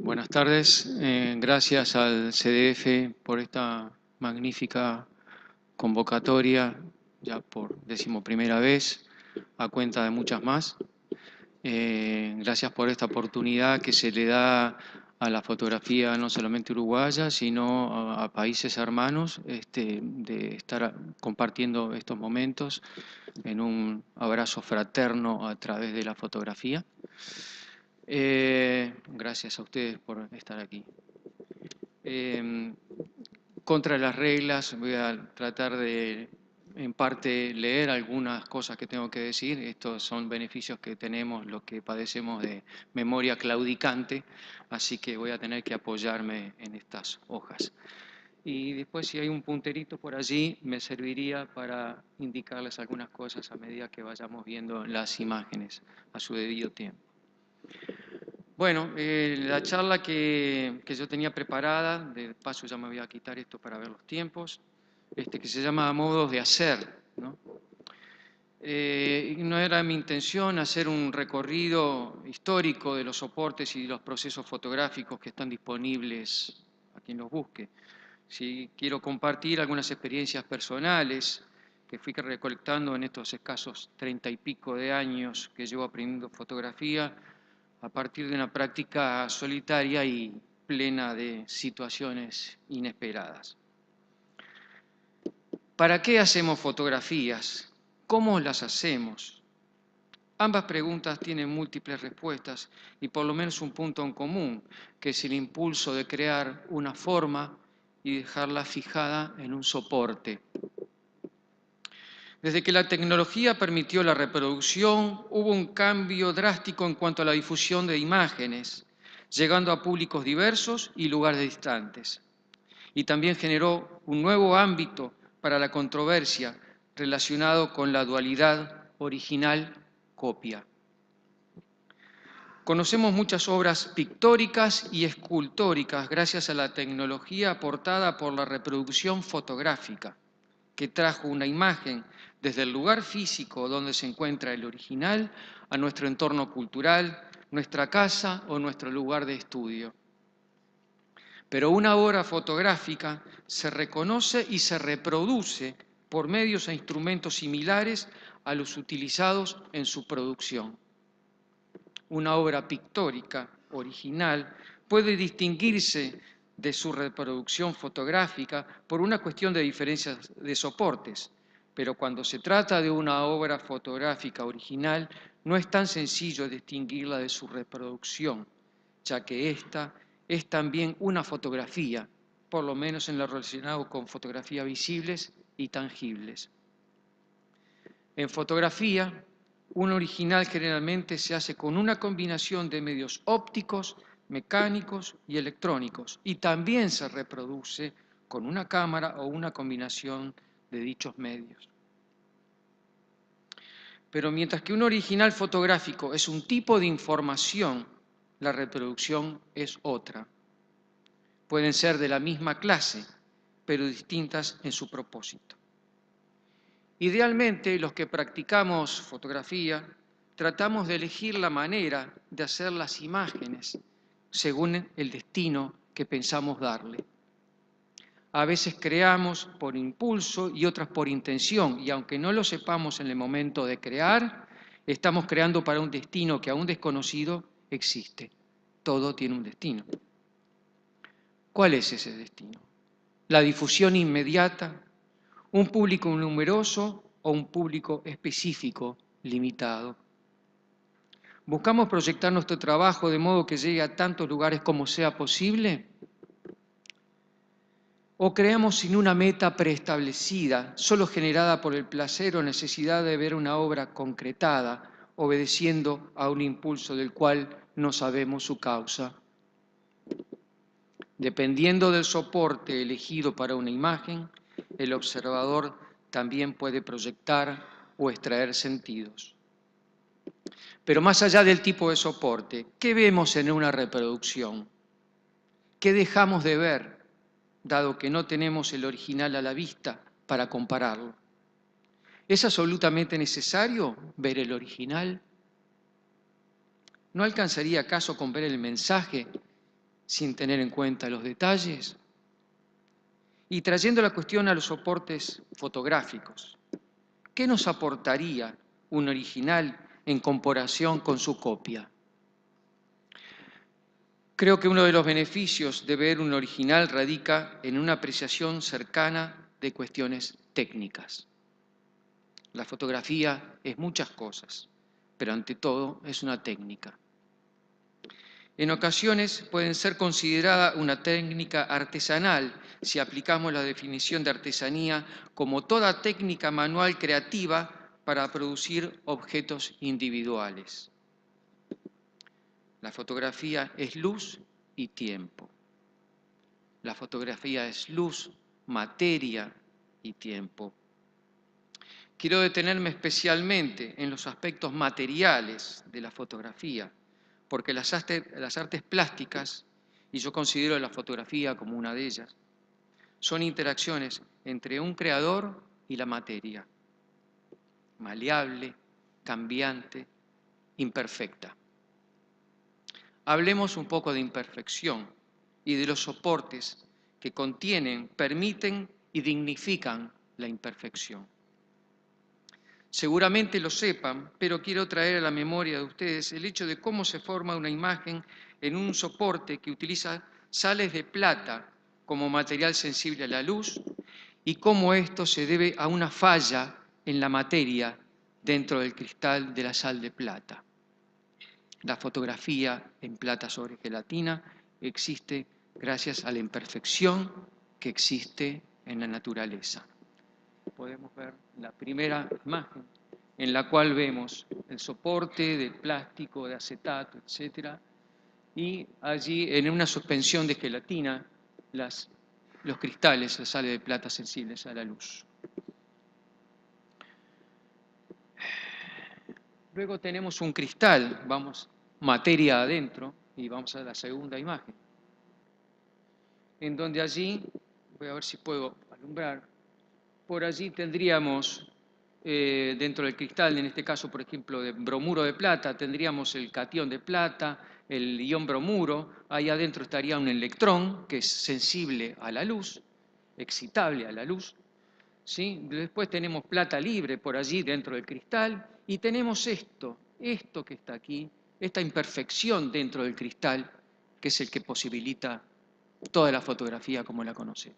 Buenas tardes. Gracias al CDF por esta magnífica convocatoria, ya por 11ª vez, a cuenta de muchas más. Gracias por esta oportunidad que se le da a la fotografía no solamente uruguaya, sino a países hermanos, de estar compartiendo estos momentos en un abrazo fraterno a través de la fotografía. Gracias a ustedes por estar aquí. Contra las reglas, voy a tratar de, en parte, leer algunas cosas que tengo que decir. Estos son beneficios que tenemos los que padecemos de memoria claudicante, así que voy a tener que apoyarme en estas hojas. Y después, si hay un punterito por allí, me serviría para indicarles algunas cosas a medida que vayamos viendo las imágenes a su debido tiempo. Bueno, la charla que yo tenía preparada, de paso ya me voy a quitar esto para ver los tiempos, que se llama Modos de Hacer, ¿no? No era mi intención hacer un recorrido histórico de los soportes y los procesos fotográficos que están disponibles a quien los busque. Sí, quiero compartir algunas experiencias personales que fui recolectando en estos escasos 30 y pico de años que llevo aprendiendo fotografía, a partir de una práctica solitaria y plena de situaciones inesperadas. ¿Para qué hacemos fotografías? ¿Cómo las hacemos? Ambas preguntas tienen múltiples respuestas y por lo menos un punto en común, que es el impulso de crear una forma y dejarla fijada en un soporte. Desde que la tecnología permitió la reproducción, hubo un cambio drástico en cuanto a la difusión de imágenes, llegando a públicos diversos y lugares distantes. Y también generó un nuevo ámbito para la controversia relacionado con la dualidad original-copia. Conocemos muchas obras pictóricas y escultóricas gracias a la tecnología aportada por la reproducción fotográfica, que trajo una imagen desde el lugar físico donde se encuentra el original a nuestro entorno cultural, nuestra casa o nuestro lugar de estudio. Pero una obra fotográfica se reconoce y se reproduce por medios e instrumentos similares a los utilizados en su producción. Una obra pictórica original puede distinguirse de su reproducción fotográfica por una cuestión de diferencias de soportes, pero cuando se trata de una obra fotográfica original, no es tan sencillo distinguirla de su reproducción, ya que esta es también una fotografía, por lo menos en lo relacionado con fotografías visibles y tangibles. En fotografía, un original generalmente se hace con una combinación de medios ópticos, mecánicos y electrónicos, y también se reproduce con una cámara o una combinación de dichos medios. Pero mientras que un original fotográfico es un tipo de información, la reproducción es otra. Pueden ser de la misma clase, pero distintas en su propósito. Idealmente, los que practicamos fotografía, tratamos de elegir la manera de hacer las imágenes según el destino que pensamos darle. A veces creamos por impulso y otras por intención, y aunque no lo sepamos en el momento de crear, estamos creando para un destino que aún desconocido existe. Todo tiene un destino. ¿Cuál es ese destino? ¿La difusión inmediata? ¿Un público numeroso o un público específico, limitado? ¿Buscamos proyectar nuestro trabajo de modo que llegue a tantos lugares como sea posible? ¿O creamos sin una meta preestablecida, solo generada por el placer o necesidad de ver una obra concretada, obedeciendo a un impulso del cual no sabemos su causa? Dependiendo del soporte elegido para una imagen, el observador también puede proyectar o extraer sentidos. Pero más allá del tipo de soporte, ¿qué vemos en una reproducción? ¿Qué dejamos de ver, dado que no tenemos el original a la vista para compararlo? ¿Es absolutamente necesario ver el original? ¿No alcanzaría acaso con ver el mensaje sin tener en cuenta los detalles? Y trayendo la cuestión a los soportes fotográficos, ¿qué nos aportaría un original en comparación con su copia? Creo que uno de los beneficios de ver un original radica en una apreciación cercana de cuestiones técnicas. La fotografía es muchas cosas, pero ante todo es una técnica. En ocasiones pueden ser considerada una técnica artesanal si aplicamos la definición de artesanía como toda técnica manual creativa para producir objetos individuales. La fotografía es luz y tiempo. La fotografía es luz, materia y tiempo. Quiero detenerme especialmente en los aspectos materiales de la fotografía, porque las artes plásticas, y yo considero la fotografía como una de ellas, son interacciones entre un creador y la materia, maleable, cambiante, imperfecta. Hablemos un poco de imperfección y de los soportes que contienen, permiten y dignifican la imperfección. Seguramente lo sepan, pero quiero traer a la memoria de ustedes el hecho de cómo se forma una imagen en un soporte que utiliza sales de plata como material sensible a la luz y cómo esto se debe a una falla en la materia dentro del cristal de la sal de plata. La fotografía en plata sobre gelatina existe gracias a la imperfección que existe en la naturaleza. Podemos ver la primera imagen en la cual vemos el soporte de plástico, de acetato, etc. Y allí en una suspensión de gelatina los cristales, las sales de plata sensibles a la luz. Luego tenemos un cristal, vamos, materia adentro, y vamos a la segunda imagen, en donde allí, voy a ver si puedo alumbrar, por allí tendríamos dentro del cristal, en este caso, por ejemplo, de bromuro de plata, tendríamos el catión de plata, el ion bromuro, ahí adentro estaría un electrón que es sensible a la luz, excitable a la luz, ¿sí? Después tenemos plata libre por allí dentro del cristal y tenemos esto que está aquí, esta imperfección dentro del cristal, que es el que posibilita toda la fotografía como la conocemos.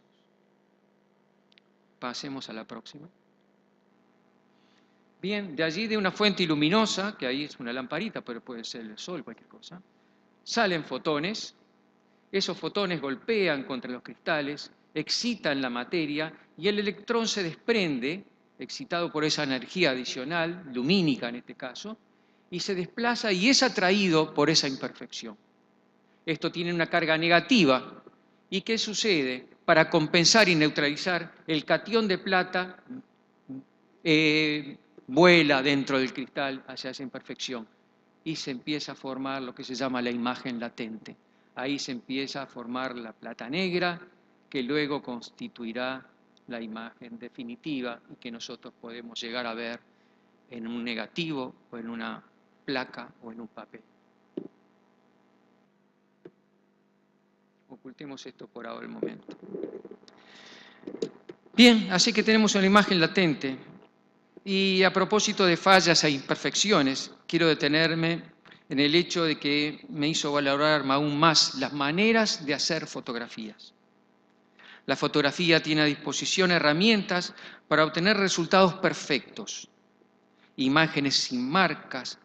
Pasemos a la próxima. Bien, de allí de una fuente luminosa, que ahí es una lamparita, pero puede ser el sol, cualquier cosa, salen fotones, esos fotones golpean contra los cristales, excitan la materia y el electrón se desprende, excitado por esa energía adicional, lumínica en este caso, y se desplaza y es atraído por esa imperfección. Esto tiene una carga negativa. ¿Y qué sucede? Para compensar y neutralizar, el catión de plata vuela dentro del cristal hacia esa imperfección y se empieza a formar lo que se llama la imagen latente. Ahí se empieza a formar la plata negra que luego constituirá la imagen definitiva y que nosotros podemos llegar a ver en un negativo o en una placa o en un papel. Ocultemos esto por ahora el momento. Bien, así que tenemos una imagen latente. Y a propósito de fallas e imperfecciones, quiero detenerme en el hecho de que me hizo valorar aún más las maneras de hacer fotografías. La fotografía tiene a disposición herramientas para obtener resultados perfectos, imágenes sin marcas,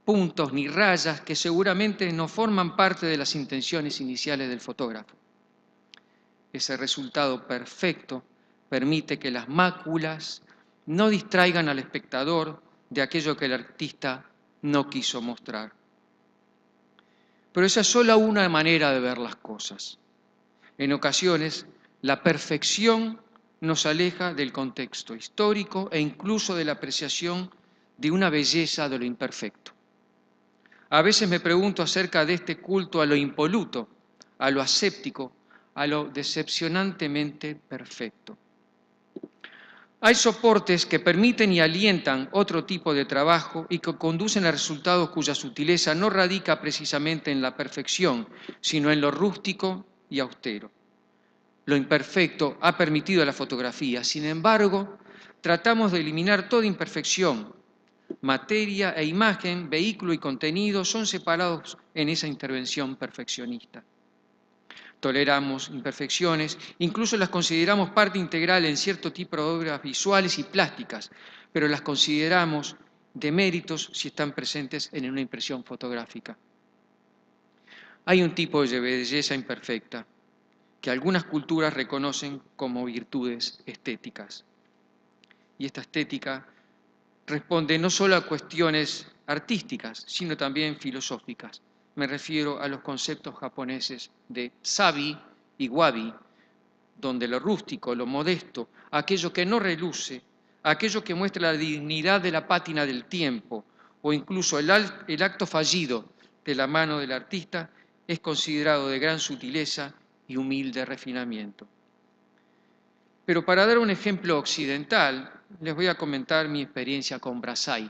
puntos ni rayas que seguramente no forman parte de las intenciones iniciales del fotógrafo. Ese resultado perfecto permite que las máculas no distraigan al espectador de aquello que el artista no quiso mostrar. Pero esa es solo una manera de ver las cosas. En ocasiones, la perfección nos aleja del contexto histórico e incluso de la apreciación de una belleza de lo imperfecto. A veces me pregunto acerca de este culto a lo impoluto, a lo aséptico, a lo decepcionantemente perfecto. Hay soportes que permiten y alientan otro tipo de trabajo y que conducen a resultados cuya sutileza no radica precisamente en la perfección, sino en lo rústico y austero. Lo imperfecto ha permitido la fotografía. Sin embargo, tratamos de eliminar toda imperfección. Materia e imagen, vehículo y contenido son separados en esa intervención perfeccionista. Toleramos imperfecciones, incluso las consideramos parte integral en cierto tipo de obras visuales y plásticas, pero las consideramos deméritos si están presentes en una impresión fotográfica. Hay un tipo de belleza imperfecta que algunas culturas reconocen como virtudes estéticas. Y esta estética responde no solo a cuestiones artísticas, sino también filosóficas. Me refiero a los conceptos japoneses de sabi y wabi, donde lo rústico, lo modesto, aquello que no reluce, aquello que muestra la dignidad de la pátina del tiempo, o incluso el acto fallido de la mano del artista, es considerado de gran sutileza y humilde refinamiento. Pero para dar un ejemplo occidental, les voy a comentar mi experiencia con Brassai.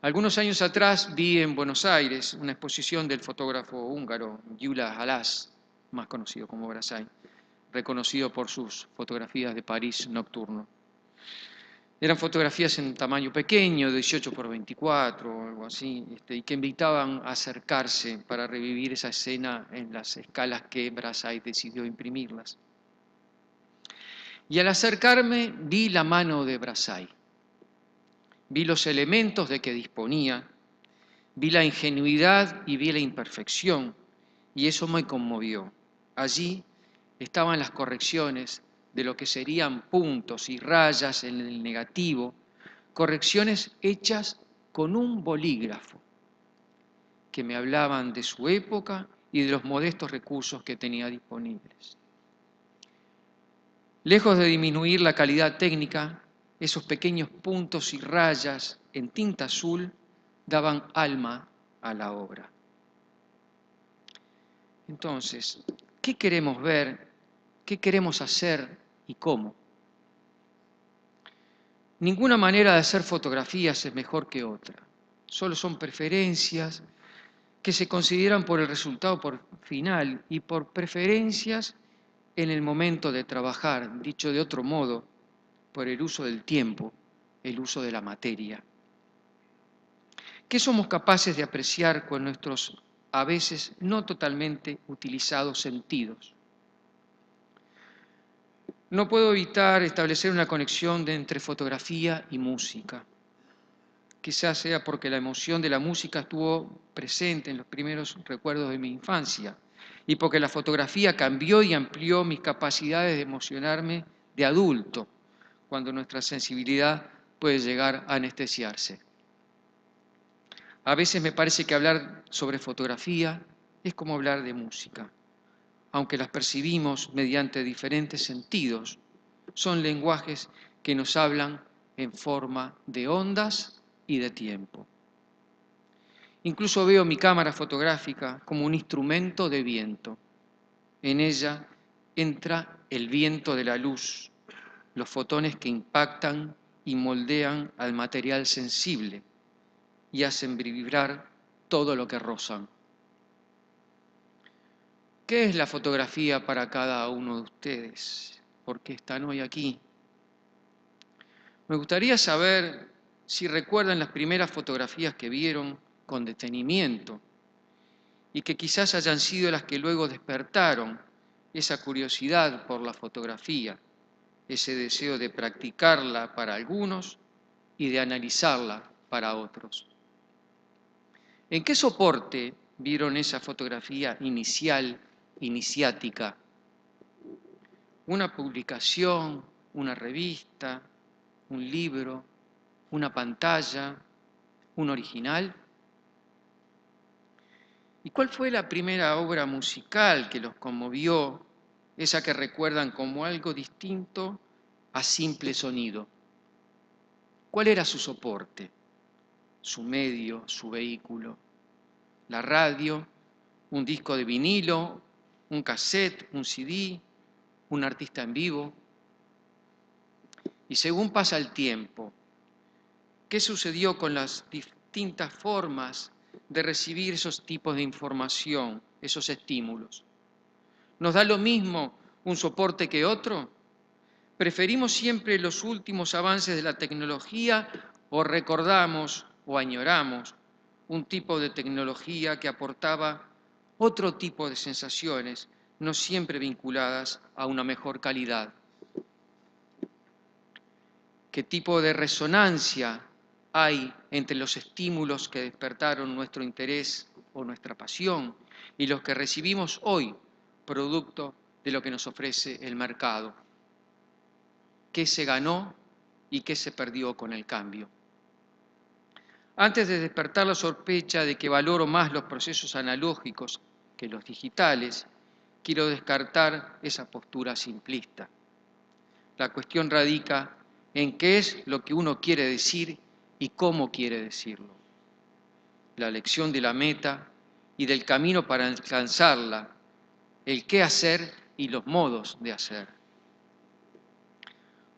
Algunos años atrás vi en Buenos Aires una exposición del fotógrafo húngaro Gyula Halász, más conocido como Brassai, reconocido por sus fotografías de París nocturno. Eran fotografías en tamaño pequeño, 18 por 24 o algo así, y que invitaban a acercarse para revivir esa escena en las escalas que Brassai decidió imprimirlas. Y al acercarme vi la mano de Brassai, vi los elementos de que disponía, vi la ingenuidad y vi la imperfección, y eso me conmovió. Allí estaban las correcciones de lo que serían puntos y rayas en el negativo, correcciones hechas con un bolígrafo, que me hablaban de su época y de los modestos recursos que tenía disponibles. Lejos de disminuir la calidad técnica, esos pequeños puntos y rayas en tinta azul daban alma a la obra. Entonces, ¿qué queremos ver? ¿Qué queremos hacer y cómo? Ninguna manera de hacer fotografías es mejor que otra. Solo son preferencias que se consideran por el resultado final y por preferencias en el momento de trabajar, dicho de otro modo, por el uso del tiempo, el uso de la materia. ¿Qué somos capaces de apreciar con nuestros a veces no totalmente utilizados sentidos? No puedo evitar establecer una conexión entre fotografía y música. Quizás sea porque la emoción de la música estuvo presente en los primeros recuerdos de mi infancia y porque la fotografía cambió y amplió mis capacidades de emocionarme de adulto, cuando nuestra sensibilidad puede llegar a anestesiarse. A veces me parece que hablar sobre fotografía es como hablar de música. Aunque las percibimos mediante diferentes sentidos, son lenguajes que nos hablan en forma de ondas y de tiempo. Incluso veo mi cámara fotográfica como un instrumento de viento. En ella entra el viento de la luz, los fotones que impactan y moldean al material sensible y hacen vibrar todo lo que rozan. ¿Qué es la fotografía para cada uno de ustedes? ¿Por qué están hoy aquí? Me gustaría saber si recuerdan las primeras fotografías que vieron con detenimiento y que quizás hayan sido las que luego despertaron esa curiosidad por la fotografía, ese deseo de practicarla para algunos y de analizarla para otros. ¿En qué soporte vieron esa fotografía iniciática? ¿Una publicación, una revista, un libro, una pantalla, un original? ¿Y cuál fue la primera obra musical que los conmovió, esa que recuerdan como algo distinto a simple sonido? ¿Cuál era su soporte, su medio, su vehículo? ¿La radio, un disco de vinilo, un cassette, un CD, un artista en vivo? Y según pasa el tiempo, ¿qué sucedió con las distintas formas de recibir esos tipos de información, esos estímulos? ¿Nos da lo mismo un soporte que otro? ¿Preferimos siempre los últimos avances de la tecnología o recordamos o añoramos un tipo de tecnología que aportaba otro tipo de sensaciones, no siempre vinculadas a una mejor calidad? ¿Qué tipo de resonancia hay entre los estímulos que despertaron nuestro interés o nuestra pasión y los que recibimos hoy, producto de lo que nos ofrece el mercado? ¿Qué se ganó y qué se perdió con el cambio? Antes de despertar la sospecha de que valoro más los procesos analógicos que los digitales, quiero descartar esa postura simplista. La cuestión radica en qué es lo que uno quiere decir y cómo quiere decirlo. La elección de la meta y del camino para alcanzarla, el qué hacer y los modos de hacer.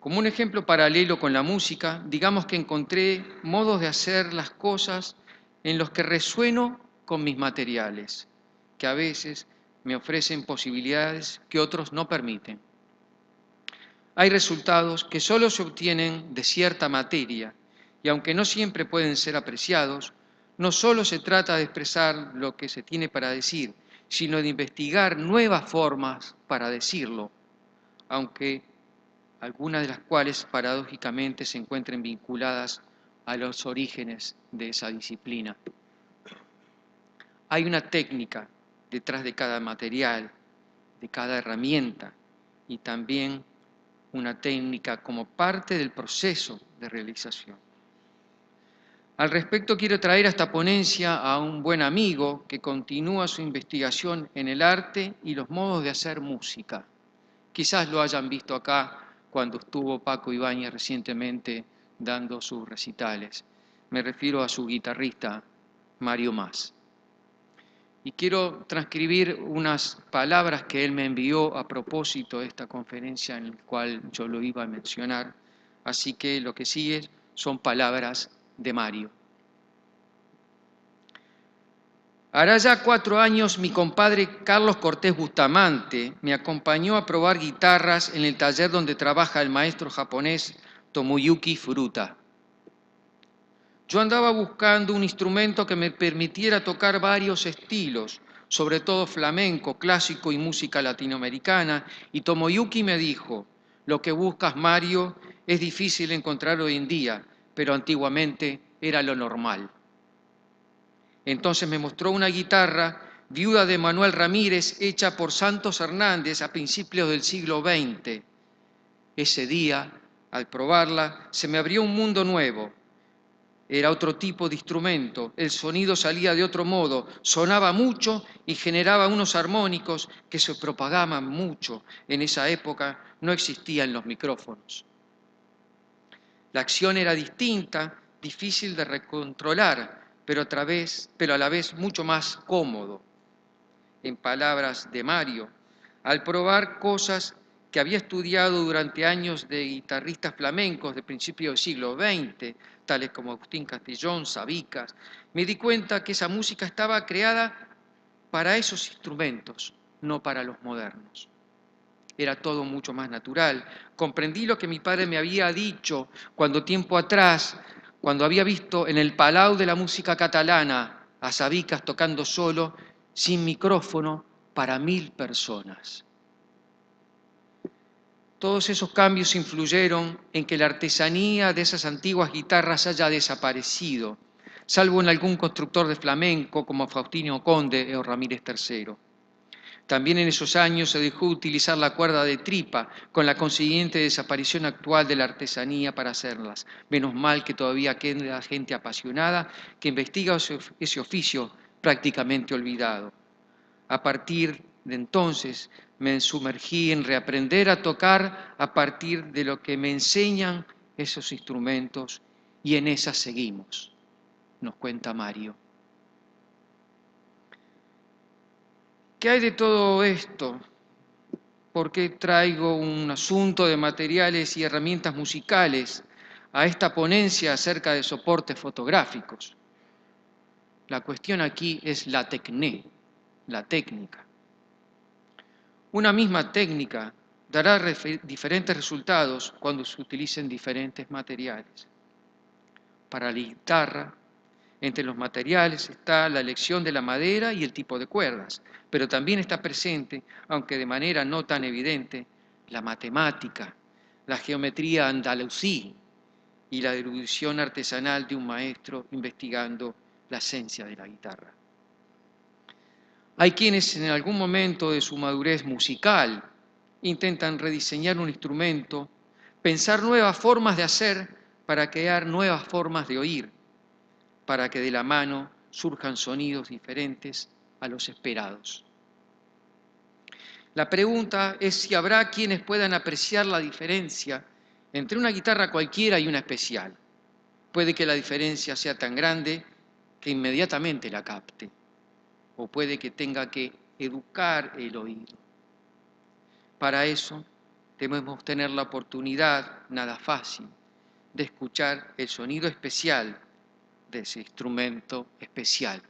Como un ejemplo paralelo con la música, digamos que encontré modos de hacer las cosas en los que resueno con mis materiales, que a veces me ofrecen posibilidades que otros no permiten. Hay resultados que solo se obtienen de cierta materia y aunque no siempre pueden ser apreciados, no solo se trata de expresar lo que se tiene para decir, sino de investigar nuevas formas para decirlo, aunque algunas de las cuales paradójicamente se encuentren vinculadas a los orígenes de esa disciplina. Hay una técnica detrás de cada material, de cada herramienta, y también una técnica como parte del proceso de realización. Al respecto, quiero traer a esta ponencia a un buen amigo que continúa su investigación en el arte y los modos de hacer música. Quizás lo hayan visto acá cuando estuvo Paco Ibáñez recientemente dando sus recitales. Me refiero a su guitarrista Mario Mas. Y quiero transcribir unas palabras que él me envió a propósito de esta conferencia en la cual yo lo iba a mencionar. Así que lo que sigue son palabras de Mario. Hará ya 4 años mi compadre Carlos Cortés Bustamante me acompañó a probar guitarras en el taller donde trabaja el maestro japonés Tomoyuki Furuta. Yo andaba buscando un instrumento que me permitiera tocar varios estilos, sobre todo flamenco, clásico y música latinoamericana, y Tomoyuki me dijo: lo que buscas, Mario, es difícil encontrar hoy en día, pero antiguamente era lo normal. Entonces me mostró una guitarra, viuda de Manuel Ramírez, hecha por Santos Hernández a principios del siglo XX. Ese día, al probarla, se me abrió un mundo nuevo. Era otro tipo de instrumento, el sonido salía de otro modo, sonaba mucho y generaba unos armónicos que se propagaban mucho. En esa época no existían los micrófonos. La acción era distinta, difícil de recontrolar, pero a la vez mucho más cómodo. En palabras de Mario, al probar cosas que había estudiado durante años de guitarristas flamencos de principios del siglo XX, tales como Agustín Castellón, Sabicas, me di cuenta que esa música estaba creada para esos instrumentos, no para los modernos. Era todo mucho más natural. Comprendí lo que mi padre me había dicho cuando tiempo atrás, cuando había visto en el Palau de la Música Catalana a Sabicas tocando solo, sin micrófono, para 1000 personas. Todos esos cambios influyeron en que la artesanía de esas antiguas guitarras haya desaparecido, salvo en algún constructor de flamenco como Faustino Conde o Ramírez III. También en esos años se dejó de utilizar la cuerda de tripa, con la consiguiente desaparición actual de la artesanía para hacerlas. Menos mal que todavía queda gente apasionada que investiga ese oficio prácticamente olvidado. A partir de entonces me sumergí en reaprender a tocar a partir de lo que me enseñan esos instrumentos y en esas seguimos, nos cuenta Mario. ¿Qué hay de todo esto? por qué traigo un asunto de materiales y herramientas musicales a esta ponencia acerca de soportes fotográficos. La cuestión aquí es la técnica. Una misma técnica dará diferentes resultados cuando se utilicen diferentes materiales. Para la guitarra, entre los materiales está la elección de la madera y el tipo de cuerdas, pero también está presente, aunque de manera no tan evidente, la matemática, la geometría andalusí y la erudición artesanal de un maestro investigando la esencia de la guitarra. Hay quienes en algún momento de su madurez musical intentan rediseñar un instrumento, pensar nuevas formas de hacer para crear nuevas formas de oír, para que de la mano surjan sonidos diferentes a los esperados. La pregunta es si habrá quienes puedan apreciar la diferencia entre una guitarra cualquiera y una especial. Puede que la diferencia sea tan grande que inmediatamente la capte, o puede que tenga que educar el oído. Para eso debemos tener la oportunidad, nada fácil, de escuchar el sonido especial de ese instrumento especial.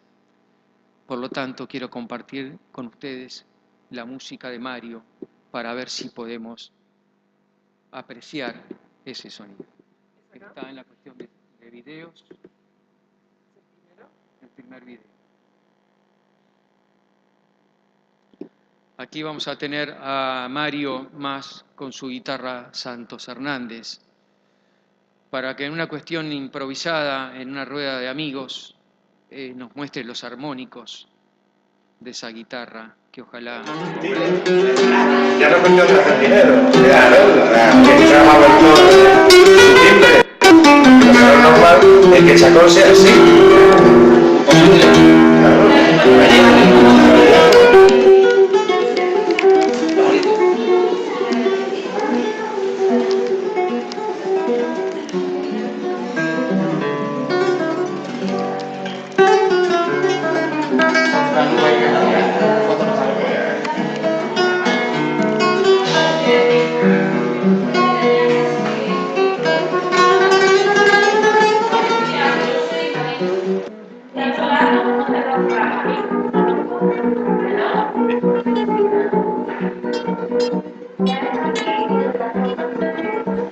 Por lo tanto, quiero compartir con ustedes la música de Mario para ver si podemos apreciar ese sonido. Está en la cuestión de videos. El primer video. Aquí vamos a tener a Mario más con su guitarra Santos Hernández, para que en una cuestión improvisada, en una rueda de amigos, nos muestre los armónicos de esa guitarra que ojalá... Ya no cuestión de hacer dinero, claro, que se llama el timbre. Lo normal es que Chacón sea así.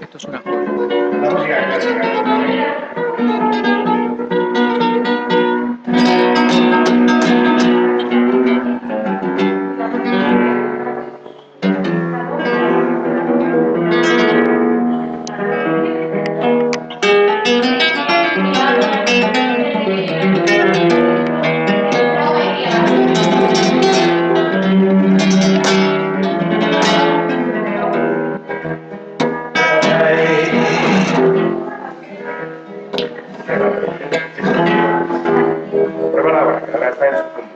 Esto es una joya. La música clásica. Prueba ahora, que ahora está en su punto.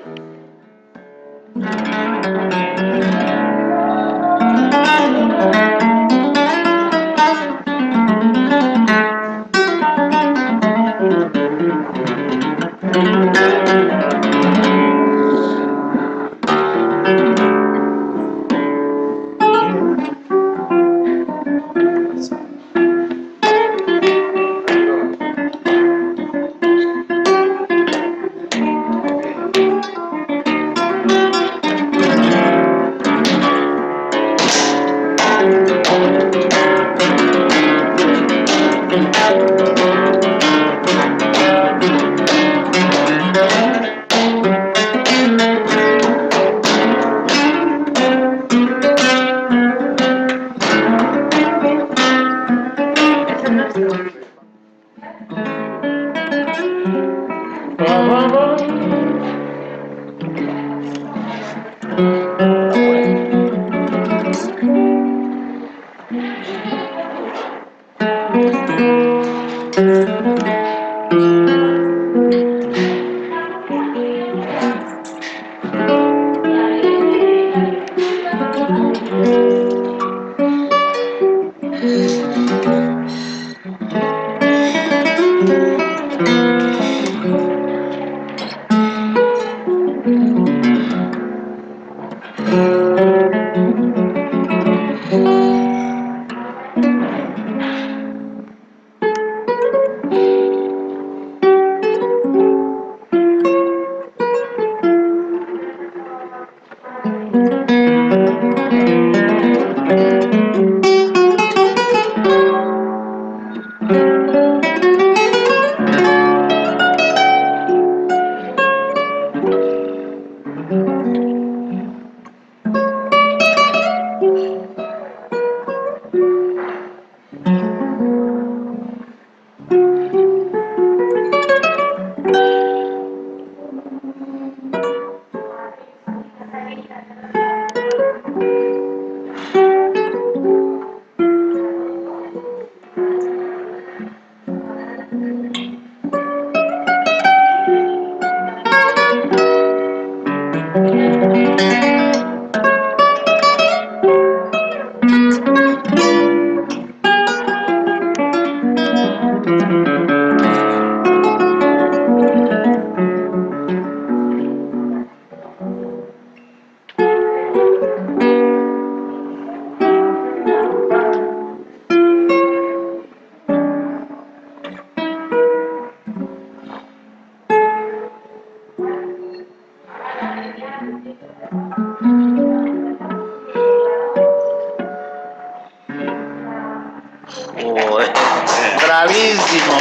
Bravísimo.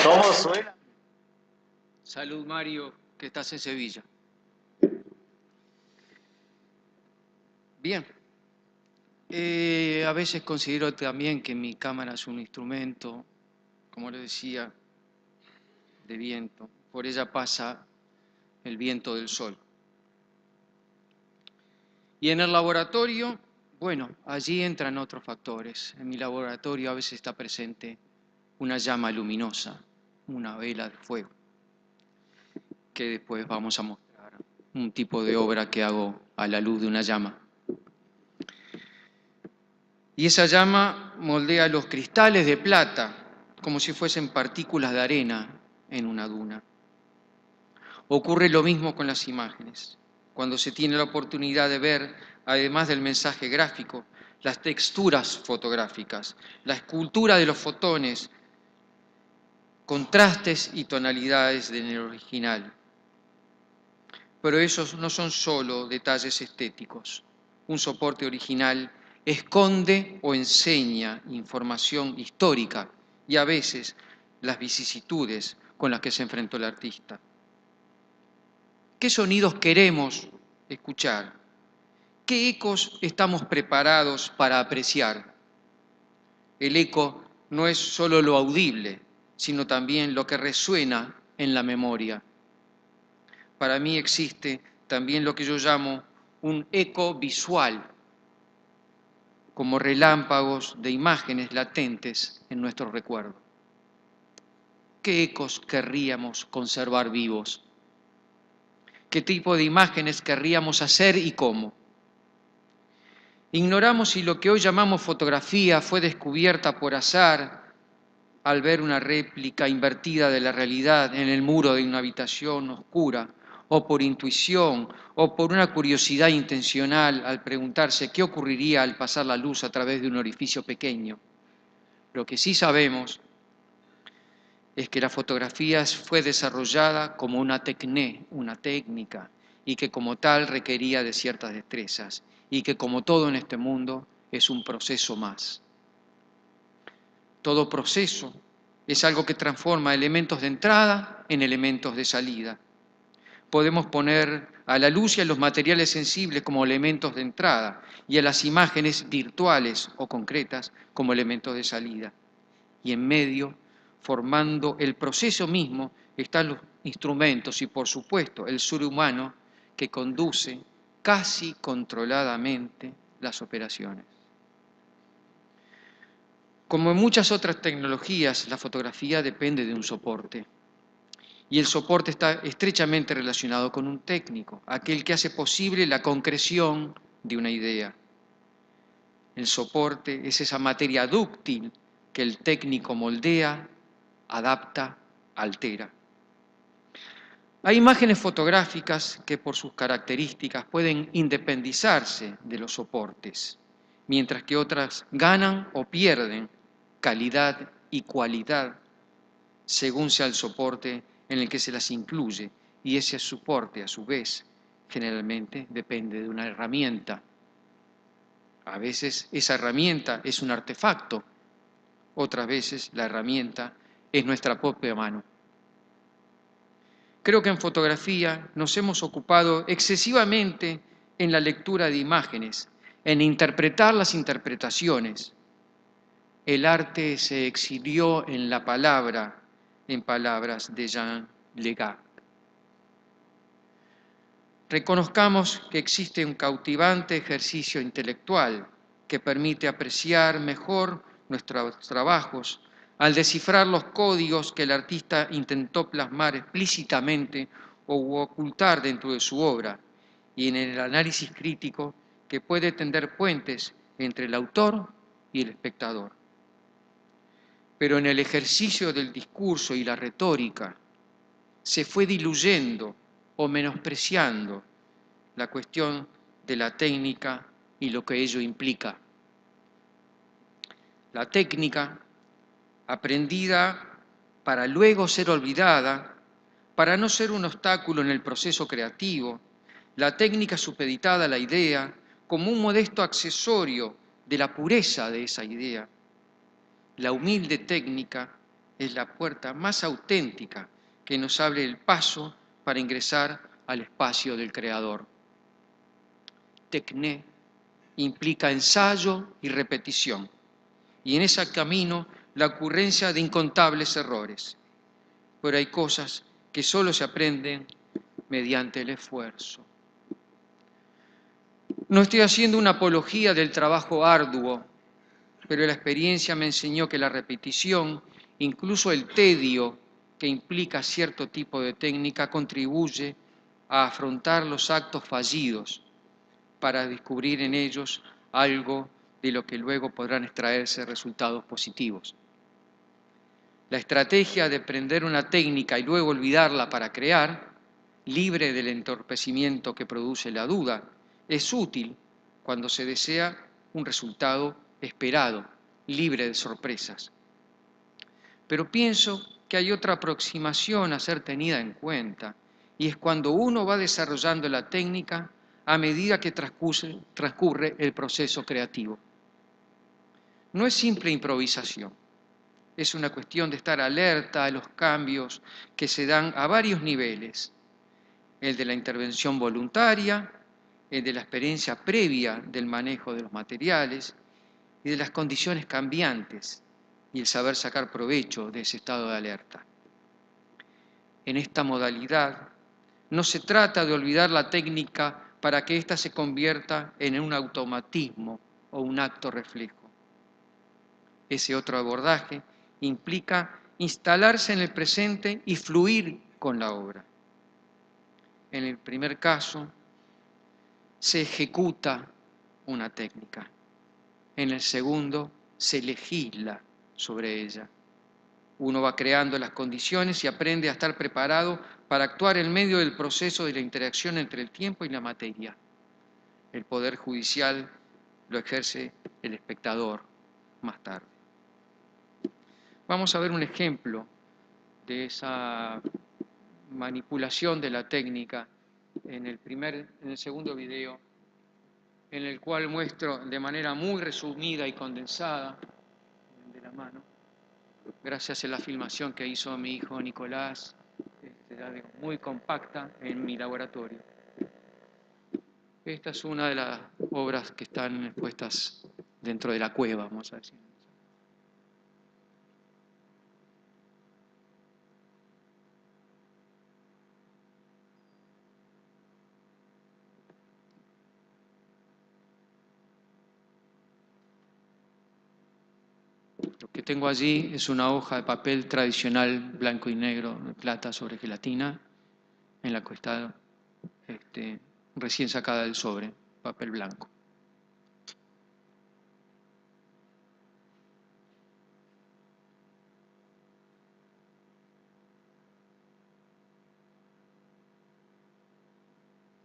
¿Cómo suena? Salud, Mario, que estás en Sevilla. Bien. A veces considero también que mi cámara es un instrumento, como le decía, de viento. Por ella pasa el viento del sol. Y en el laboratorio, bueno, allí entran otros factores. En mi laboratorio a veces está presente una llama luminosa, una vela de fuego, que después vamos a mostrar un tipo de obra que hago a la luz de una llama. Y esa llama moldea los cristales de plata como si fuesen partículas de arena en una duna. Ocurre lo mismo con las imágenes. Cuando se tiene la oportunidad de ver, además del mensaje gráfico, las texturas fotográficas, la escultura de los fotones, contrastes y tonalidades en el original. Pero esos no son solo detalles estéticos. Un soporte original esconde o enseña información histórica y a veces las vicisitudes con las que se enfrentó el artista. ¿Qué sonidos queremos escuchar? ¿Qué ecos estamos preparados para apreciar? El eco no es solo lo audible, sino también lo que resuena en la memoria. Para mí existe también lo que yo llamo un eco visual, como relámpagos de imágenes latentes en nuestro recuerdo. ¿Qué ecos querríamos conservar vivos? ¿Qué tipo de imágenes querríamos hacer y cómo? Ignoramos si lo que hoy llamamos fotografía fue descubierta por azar al ver una réplica invertida de la realidad en el muro de una habitación oscura, o por intuición, o por una curiosidad intencional al preguntarse qué ocurriría al pasar la luz a través de un orificio pequeño. Lo que sí sabemos es que la fotografía fue desarrollada como una técnica, y que como tal requería de ciertas destrezas, y que como todo en este mundo es un proceso más. Todo proceso es algo que transforma elementos de entrada en elementos de salida. Podemos poner a la luz y a los materiales sensibles como elementos de entrada y a las imágenes virtuales o concretas como elementos de salida. Y en medio, formando el proceso mismo, están los instrumentos y, por supuesto, el ser humano que conduce casi controladamente las operaciones. Como en muchas otras tecnologías, la fotografía depende de un soporte. Y el soporte está estrechamente relacionado con un técnico, aquel que hace posible la concreción de una idea. El soporte es esa materia dúctil que el técnico moldea, adapta, altera. Hay imágenes fotográficas que por sus características pueden independizarse de los soportes, mientras que otras ganan o pierden calidad y cualidad según sea el soporte en el que se las incluye, y ese soporte, a su vez, generalmente depende de una herramienta. A veces esa herramienta es un artefacto, otras veces la herramienta es nuestra propia mano. Creo que en fotografía nos hemos ocupado excesivamente en la lectura de imágenes, en interpretar las interpretaciones. El arte se exilió en la palabra, en palabras de Jean Legat. Reconozcamos que existe un cautivante ejercicio intelectual que permite apreciar mejor nuestros trabajos al descifrar los códigos que el artista intentó plasmar explícitamente o ocultar dentro de su obra, y en el análisis crítico que puede tender puentes entre el autor y el espectador. Pero en el ejercicio del discurso y la retórica se fue diluyendo o menospreciando la cuestión de la técnica y lo que ello implica. La técnica, aprendida para luego ser olvidada, para no ser un obstáculo en el proceso creativo, la técnica supeditada a la idea como un modesto accesorio de la pureza de esa idea. La humilde técnica es la puerta más auténtica que nos abre el paso para ingresar al espacio del creador. Tecné implica ensayo y repetición, y en ese camino la ocurrencia de incontables errores. Pero hay cosas que solo se aprenden mediante el esfuerzo. No estoy haciendo una apología del trabajo arduo, pero la experiencia me enseñó que la repetición, incluso el tedio que implica cierto tipo de técnica, contribuye a afrontar los actos fallidos para descubrir en ellos algo de lo que luego podrán extraerse resultados positivos. La estrategia de aprender una técnica y luego olvidarla para crear, libre del entorpecimiento que produce la duda, es útil cuando se desea un resultado esperado, libre de sorpresas. Pero pienso que hay otra aproximación a ser tenida en cuenta, y es cuando uno va desarrollando la técnica a medida que transcurre el proceso creativo. No es simple improvisación, es una cuestión de estar alerta a los cambios que se dan a varios niveles: el de la intervención voluntaria, el de la experiencia previa del manejo de los materiales y de las condiciones cambiantes, y el saber sacar provecho de ese estado de alerta. En esta modalidad no se trata de olvidar la técnica para que ésta se convierta en un automatismo o un acto reflejo. Ese otro abordaje implica instalarse en el presente y fluir con la obra. En el primer caso, se ejecuta una técnica. En el segundo, se legisla sobre ella. Uno va creando las condiciones y aprende a estar preparado para actuar en medio del proceso de la interacción entre el tiempo y la materia. El poder judicial lo ejerce el espectador más tarde. Vamos a ver un ejemplo de esa manipulación de la técnica en el segundo video, en el cual muestro de manera muy resumida y condensada, de la mano, gracias a la filmación que hizo mi hijo Nicolás, muy compacta en mi laboratorio. Esta es una de las obras que están expuestas dentro de la cueva, vamos a decir. Lo que tengo allí es una hoja de papel tradicional blanco y negro, de plata sobre gelatina, en la que está recién sacada del sobre, papel blanco.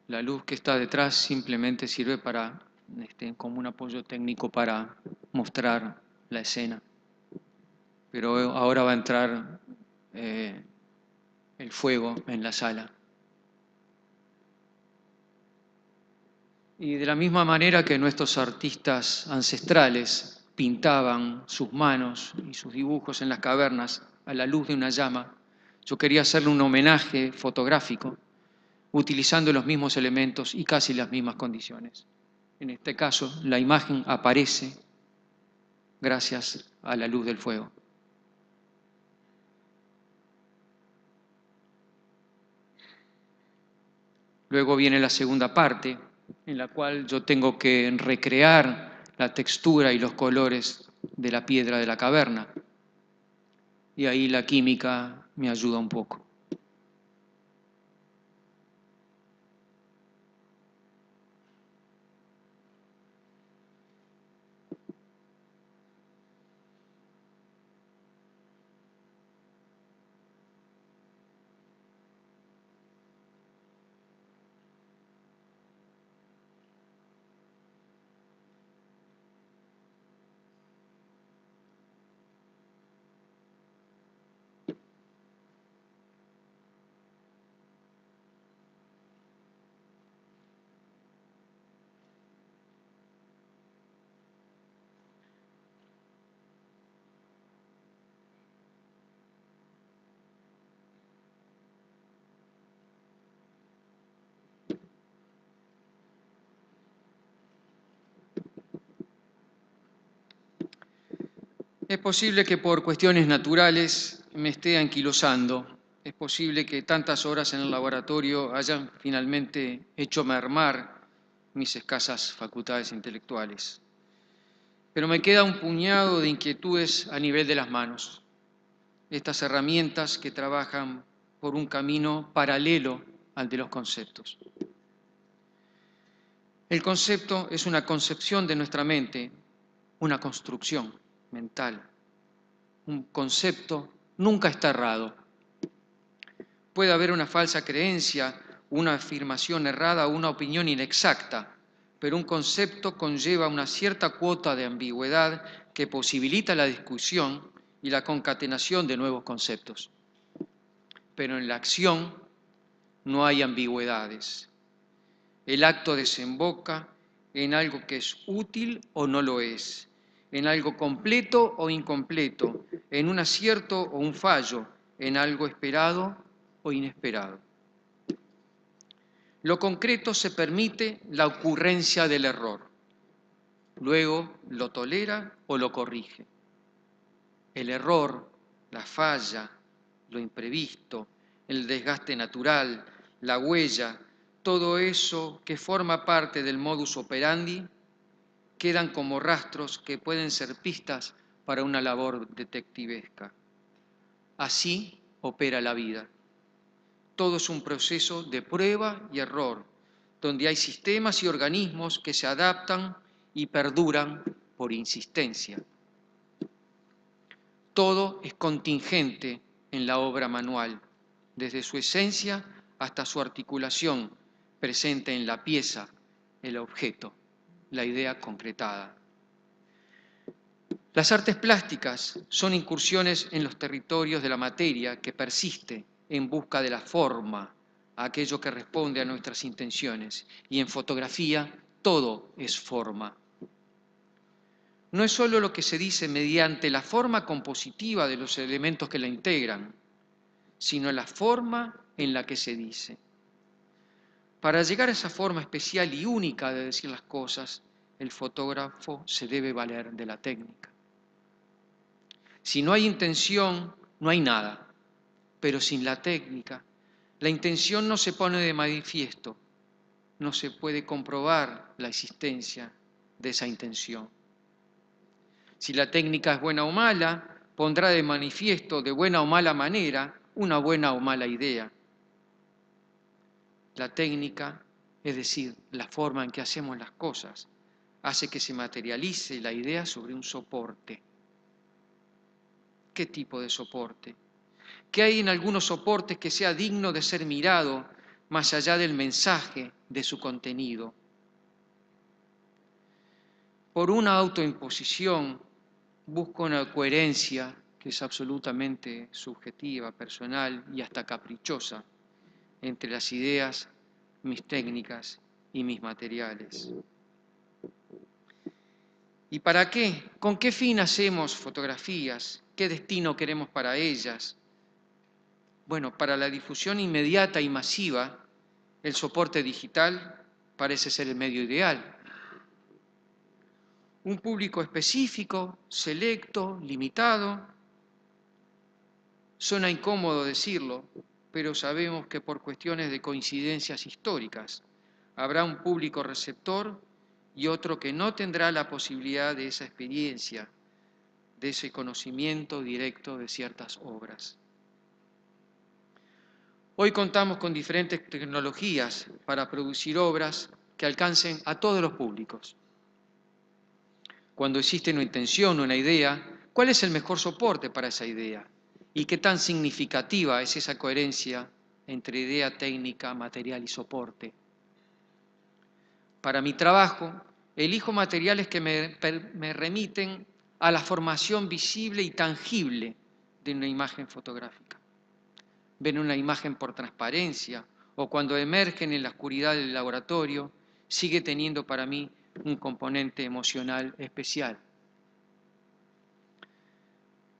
La luz que está detrás simplemente sirve para, como un apoyo técnico para mostrar la escena. Pero ahora va a entrar el fuego en la sala. Y de la misma manera que nuestros artistas ancestrales pintaban sus manos y sus dibujos en las cavernas a la luz de una llama, yo quería hacerle un homenaje fotográfico utilizando los mismos elementos y casi las mismas condiciones. En este caso, la imagen aparece gracias a la luz del fuego. Luego viene la segunda parte, en la cual yo tengo que recrear la textura y los colores de la piedra de la caverna. Y ahí la química me ayuda un poco. Es posible que por cuestiones naturales me esté anquilosando. Es posible que tantas horas en el laboratorio hayan finalmente hecho mermar mis escasas facultades intelectuales. Pero me queda un puñado de inquietudes a nivel de las manos. Estas herramientas que trabajan por un camino paralelo al de los conceptos. El concepto es una concepción de nuestra mente, una construcción mental. Un concepto nunca está errado. Puede haber una falsa creencia, una afirmación errada o una opinión inexacta, pero un concepto conlleva una cierta cuota de ambigüedad que posibilita la discusión y la concatenación de nuevos conceptos. Pero en la acción no hay ambigüedades. El acto desemboca en algo que es útil o no lo es, en algo completo o incompleto, en un acierto o un fallo, en algo esperado o inesperado. Lo concreto se permite la ocurrencia del error, luego lo tolera o lo corrige. El error, la falla, lo imprevisto, el desgaste natural, la huella, todo eso que forma parte del modus operandi, quedan como rastros que pueden ser pistas para una labor detectivesca. Así opera la vida. Todo es un proceso de prueba y error, donde hay sistemas y organismos que se adaptan y perduran por insistencia. Todo es contingente en la obra manual, desde su esencia hasta su articulación, presente en la pieza, el objeto, la idea concretada. Las artes plásticas son incursiones en los territorios de la materia que persiste en busca de la forma, aquello que responde a nuestras intenciones. Y en fotografía todo es forma. No es solo lo que se dice mediante la forma compositiva de los elementos que la integran, sino la forma en la que se dice. Para llegar a esa forma especial y única de decir las cosas, el fotógrafo se debe valer de la técnica. Si no hay intención, no hay nada, pero sin la técnica, la intención no se pone de manifiesto, no se puede comprobar la existencia de esa intención. Si la técnica es buena o mala, pondrá de manifiesto de buena o mala manera una buena o mala idea. La técnica, es decir, la forma en que hacemos las cosas, hace que se materialice la idea sobre un soporte. ¿Qué tipo de soporte? ¿Qué hay en algunos soportes que sea digno de ser mirado más allá del mensaje de su contenido? Por una autoimposición busco una coherencia que es absolutamente subjetiva, personal y hasta caprichosa entre las ideas, mis técnicas y mis materiales. ¿Y para qué? ¿Con qué fin hacemos fotografías? ¿Qué destino queremos para ellas? Bueno, para la difusión inmediata y masiva, el soporte digital parece ser el medio ideal. Un público específico, selecto, limitado. Suena incómodo decirlo, pero sabemos que por cuestiones de coincidencias históricas habrá un público receptor y otro que no tendrá la posibilidad de esa experiencia, de ese conocimiento directo de ciertas obras. Hoy contamos con diferentes tecnologías para producir obras que alcancen a todos los públicos. Cuando existe una intención, una idea, ¿cuál es el mejor soporte para esa idea? ¿Y qué tan significativa es esa coherencia entre idea, técnica, material y soporte? Para mi trabajo, elijo materiales que me remiten a la formación visible y tangible de una imagen fotográfica. Ven una imagen por transparencia o cuando emergen en la oscuridad del laboratorio, sigue teniendo para mí un componente emocional especial.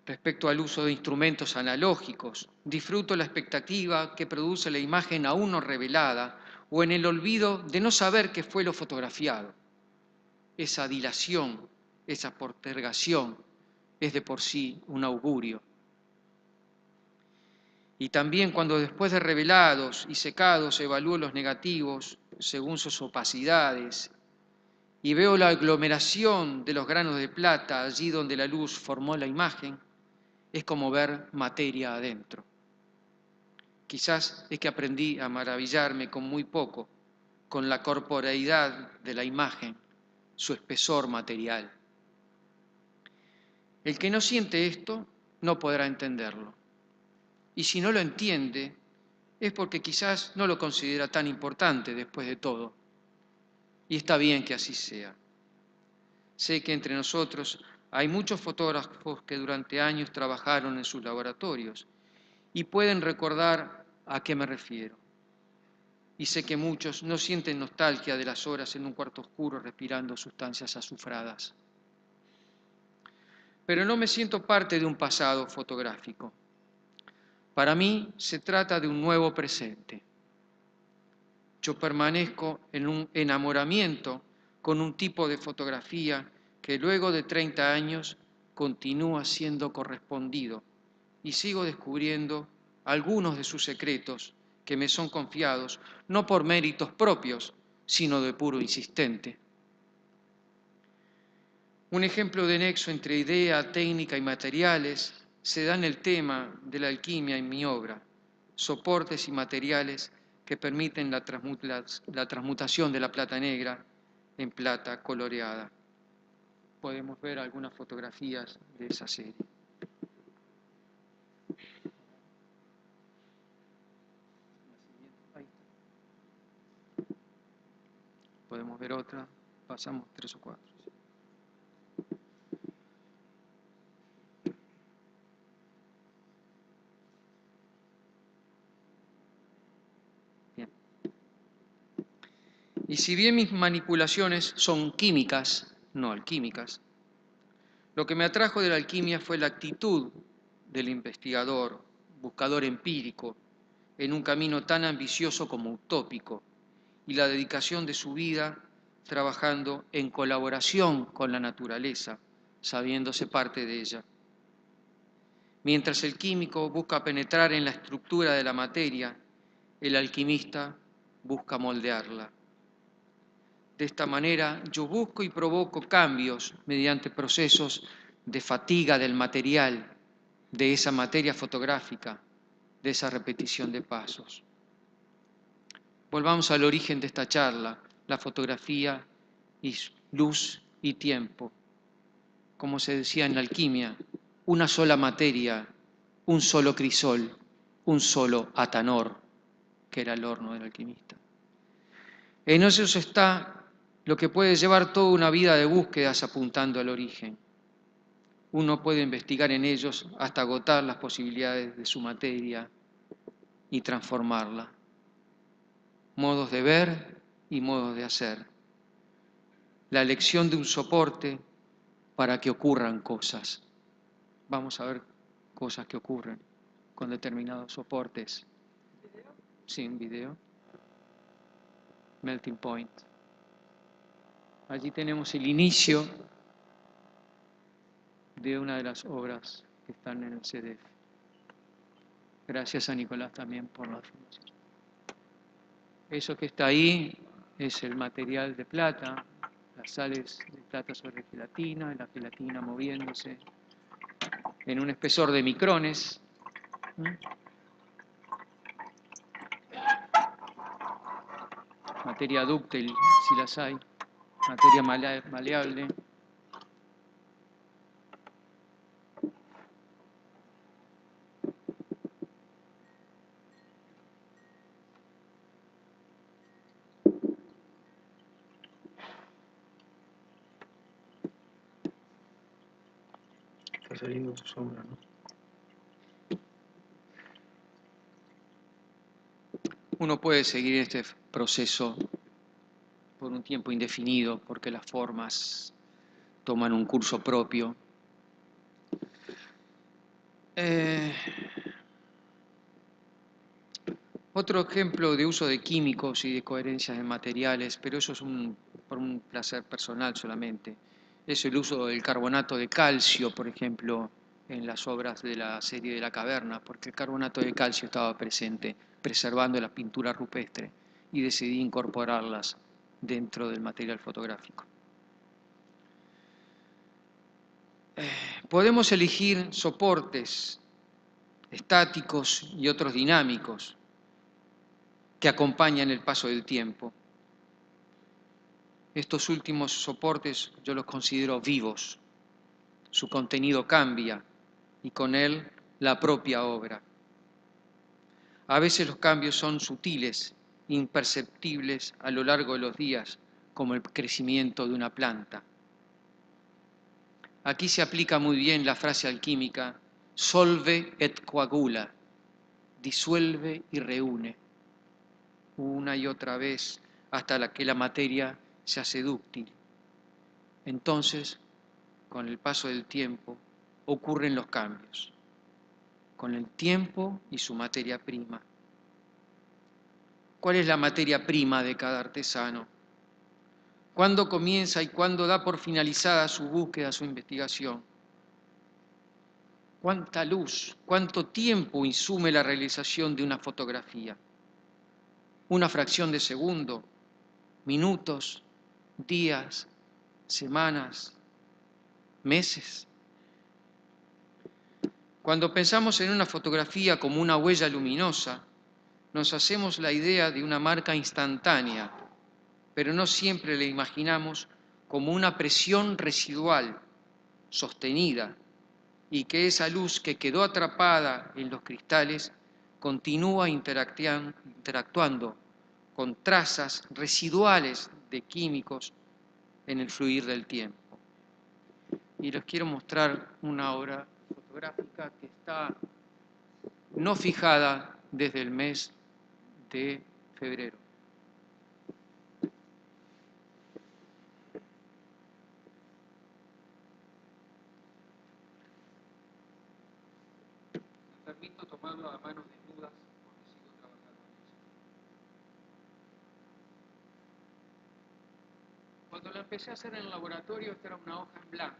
Respecto al uso de instrumentos analógicos, disfruto la expectativa que produce la imagen aún no revelada o en el olvido de no saber qué fue lo fotografiado. Esa dilación, esa postergación es de por sí un augurio. Y también cuando después de revelados y secados evalúo los negativos según sus opacidades y veo la aglomeración de los granos de plata allí donde la luz formó la imagen, es como ver materia adentro. Quizás es que aprendí a maravillarme con muy poco, con la corporeidad de la imagen, su espesor material. El que no siente esto no podrá entenderlo. Y si no lo entiende, es porque quizás no lo considera tan importante después de todo. Y está bien que así sea. Sé que entre nosotros hay muchos fotógrafos que durante años trabajaron en sus laboratorios y pueden recordar a qué me refiero. Y sé que muchos no sienten nostalgia de las horas en un cuarto oscuro respirando sustancias azufradas. Pero no me siento parte de un pasado fotográfico. Para mí se trata de un nuevo presente. Yo permanezco en un enamoramiento con un tipo de fotografía que luego de 30 años continúa siendo correspondido y sigo descubriendo algunos de sus secretos que me son confiados, no por méritos propios, sino de puro insistente. Un ejemplo de nexo entre idea, técnica y materiales se da en el tema de la alquimia en mi obra, soportes y materiales que permiten la transmutación de la plata negra en plata coloreada. Podemos ver algunas fotografías de esa serie. Podemos ver otra, pasamos 3 o 4. Bien. Y si bien mis manipulaciones son químicas, no alquímicas, lo que me atrajo de la alquimia fue la actitud del investigador, buscador empírico, en un camino tan ambicioso como utópico, y la dedicación de su vida trabajando en colaboración con la naturaleza, sabiéndose parte de ella. Mientras el químico busca penetrar en la estructura de la materia, el alquimista busca moldearla. De esta manera yo busco y provoco cambios mediante procesos de fatiga del material, de esa materia fotográfica, de esa repetición de pasos. Volvamos al origen de esta charla, la fotografía y luz y tiempo. Como se decía en la alquimia, una sola materia, un solo crisol, un solo atanor, que era el horno del alquimista. En eso está lo que puede llevar toda una vida de búsquedas apuntando al origen. Uno puede investigar en ellos hasta agotar las posibilidades de su materia y transformarla. Modos de ver y modos de hacer. La elección de un soporte para que ocurran cosas. Vamos a ver cosas que ocurren con determinados soportes. Sí, un video. Melting Point. Allí tenemos el inicio de una de las obras que están en el CDF. Gracias a Nicolás también por la información. Eso que está ahí es el material de plata, las sales de plata sobre gelatina, la gelatina moviéndose en un espesor de micrones. Materia dúctil, si las hay, materia maleable. Está saliendo tu sombra, ¿no? Uno puede seguir este proceso por un tiempo indefinido porque las formas toman un curso propio. Otro ejemplo de uso de químicos y de coherencias de materiales, pero eso es por un placer personal solamente, es el uso del carbonato de calcio, por ejemplo, en las obras de la serie de La Caverna, porque el carbonato de calcio estaba presente, preservando la pintura rupestre, y decidí incorporarlas dentro del material fotográfico. Podemos elegir soportes estáticos y otros dinámicos que acompañan el paso del tiempo. Estos últimos soportes yo los considero vivos. Su contenido cambia y con él la propia obra. A veces los cambios son sutiles, imperceptibles a lo largo de los días, como el crecimiento de una planta. Aquí se aplica muy bien la frase alquímica, solve et coagula, disuelve y reúne, una y otra vez hasta que la materia se hace dúctil. Entonces, con el paso del tiempo, ocurren los cambios, con el tiempo y su materia prima. ¿Cuál es la materia prima de cada artesano? ¿Cuándo comienza y cuándo da por finalizada su búsqueda, su investigación? ¿Cuánta luz, cuánto tiempo insume la realización de una fotografía? ¿Una fracción de segundo? ¿Minutos? ¿Días? ¿Semanas? ¿Meses? Cuando pensamos en una fotografía como una huella luminosa, nos hacemos la idea de una marca instantánea, pero no siempre la imaginamos como una presión residual, sostenida, y que esa luz que quedó atrapada en los cristales continúa interactuando con trazas residuales de químicos en el fluir del tiempo. Y les quiero mostrar una obra fotográfica que está no fijada desde el mes de febrero. Me permito tomarlo a manos desnudas porque sigo trabajando en eso. Cuando lo empecé a hacer en el laboratorio, esta era una hoja en blanco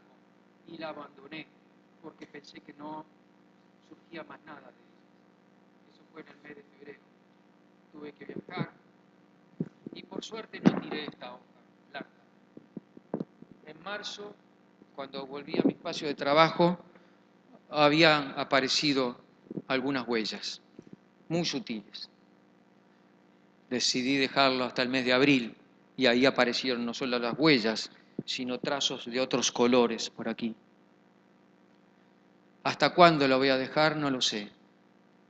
y la abandoné porque pensé que no surgía más nada de ella. Eso fue en el mes de febrero. Tuve que viajar y por suerte no tiré esta hoja blanca. En marzo, cuando volví a mi espacio de trabajo, habían aparecido algunas huellas, muy sutiles. Decidí dejarlo hasta el mes de abril y ahí aparecieron no solo las huellas, sino trazos de otros colores por aquí. ¿Hasta cuándo lo voy a dejar? No lo sé.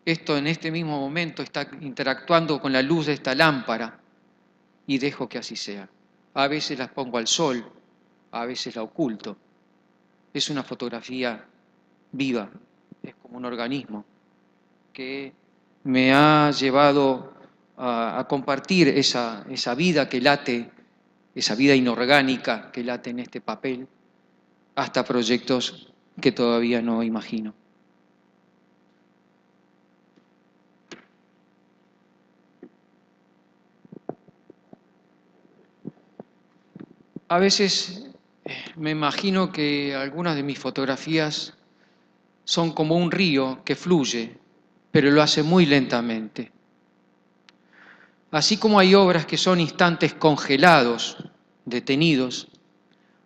Esto en este mismo momento está interactuando con la luz de esta lámpara y dejo que así sea. A veces las pongo al sol, a veces la oculto. Es una fotografía viva, es como un organismo que me ha llevado a compartir esa vida que late, esa vida inorgánica que late en este papel, hasta proyectos que todavía no imagino. A veces me imagino que algunas de mis fotografías son como un río que fluye pero lo hace muy lentamente. Así como hay obras que son instantes congelados, detenidos,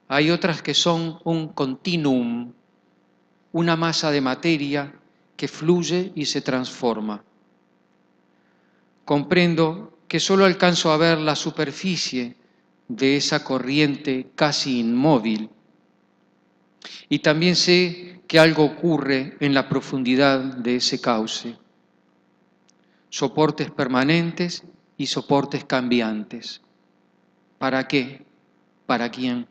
hay otras que son un continuum, una masa de materia que fluye y se transforma. Comprendo que solo alcanzo a ver la superficie de esa corriente casi inmóvil y también sé que algo ocurre en la profundidad de ese cauce. Soportes permanentes y soportes cambiantes. ¿Para qué? ¿Para quién?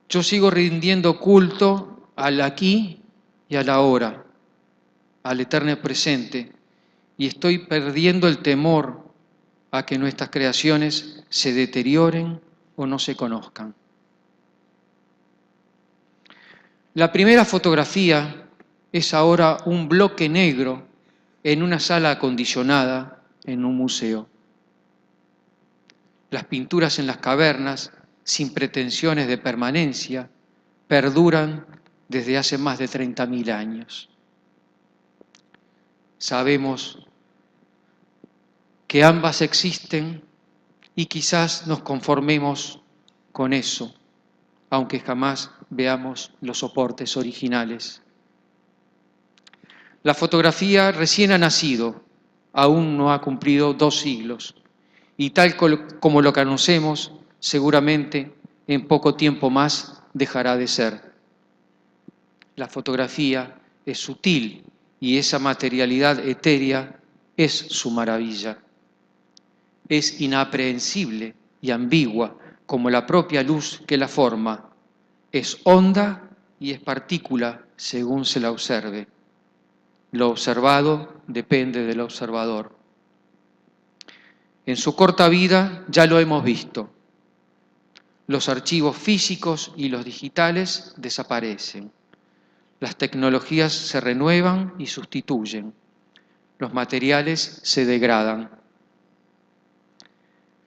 Yo sigo rindiendo culto al aquí y al ahora, al eterno presente, y estoy perdiendo el temor a que nuestras creaciones se deterioren o no se conozcan. La primera fotografía es ahora un bloque negro en una sala acondicionada en un museo. Las pinturas en las cavernas, sin pretensiones de permanencia, perduran desde hace más de 30.000 años. Sabemos que ambas existen y quizás nos conformemos con eso, aunque jamás veamos los soportes originales. La fotografía recién ha nacido, aún no ha cumplido 2 siglos, y tal como lo conocemos, seguramente en poco tiempo más dejará de ser. La fotografía es sutil y esa materialidad etérea es su maravilla. Es inaprehensible y ambigua como la propia luz que la forma. Es honda y es partícula según se la observe. Lo observado depende del observador. En su corta vida ya lo hemos visto. Los archivos físicos y los digitales desaparecen. Las tecnologías se renuevan y sustituyen. Los materiales se degradan.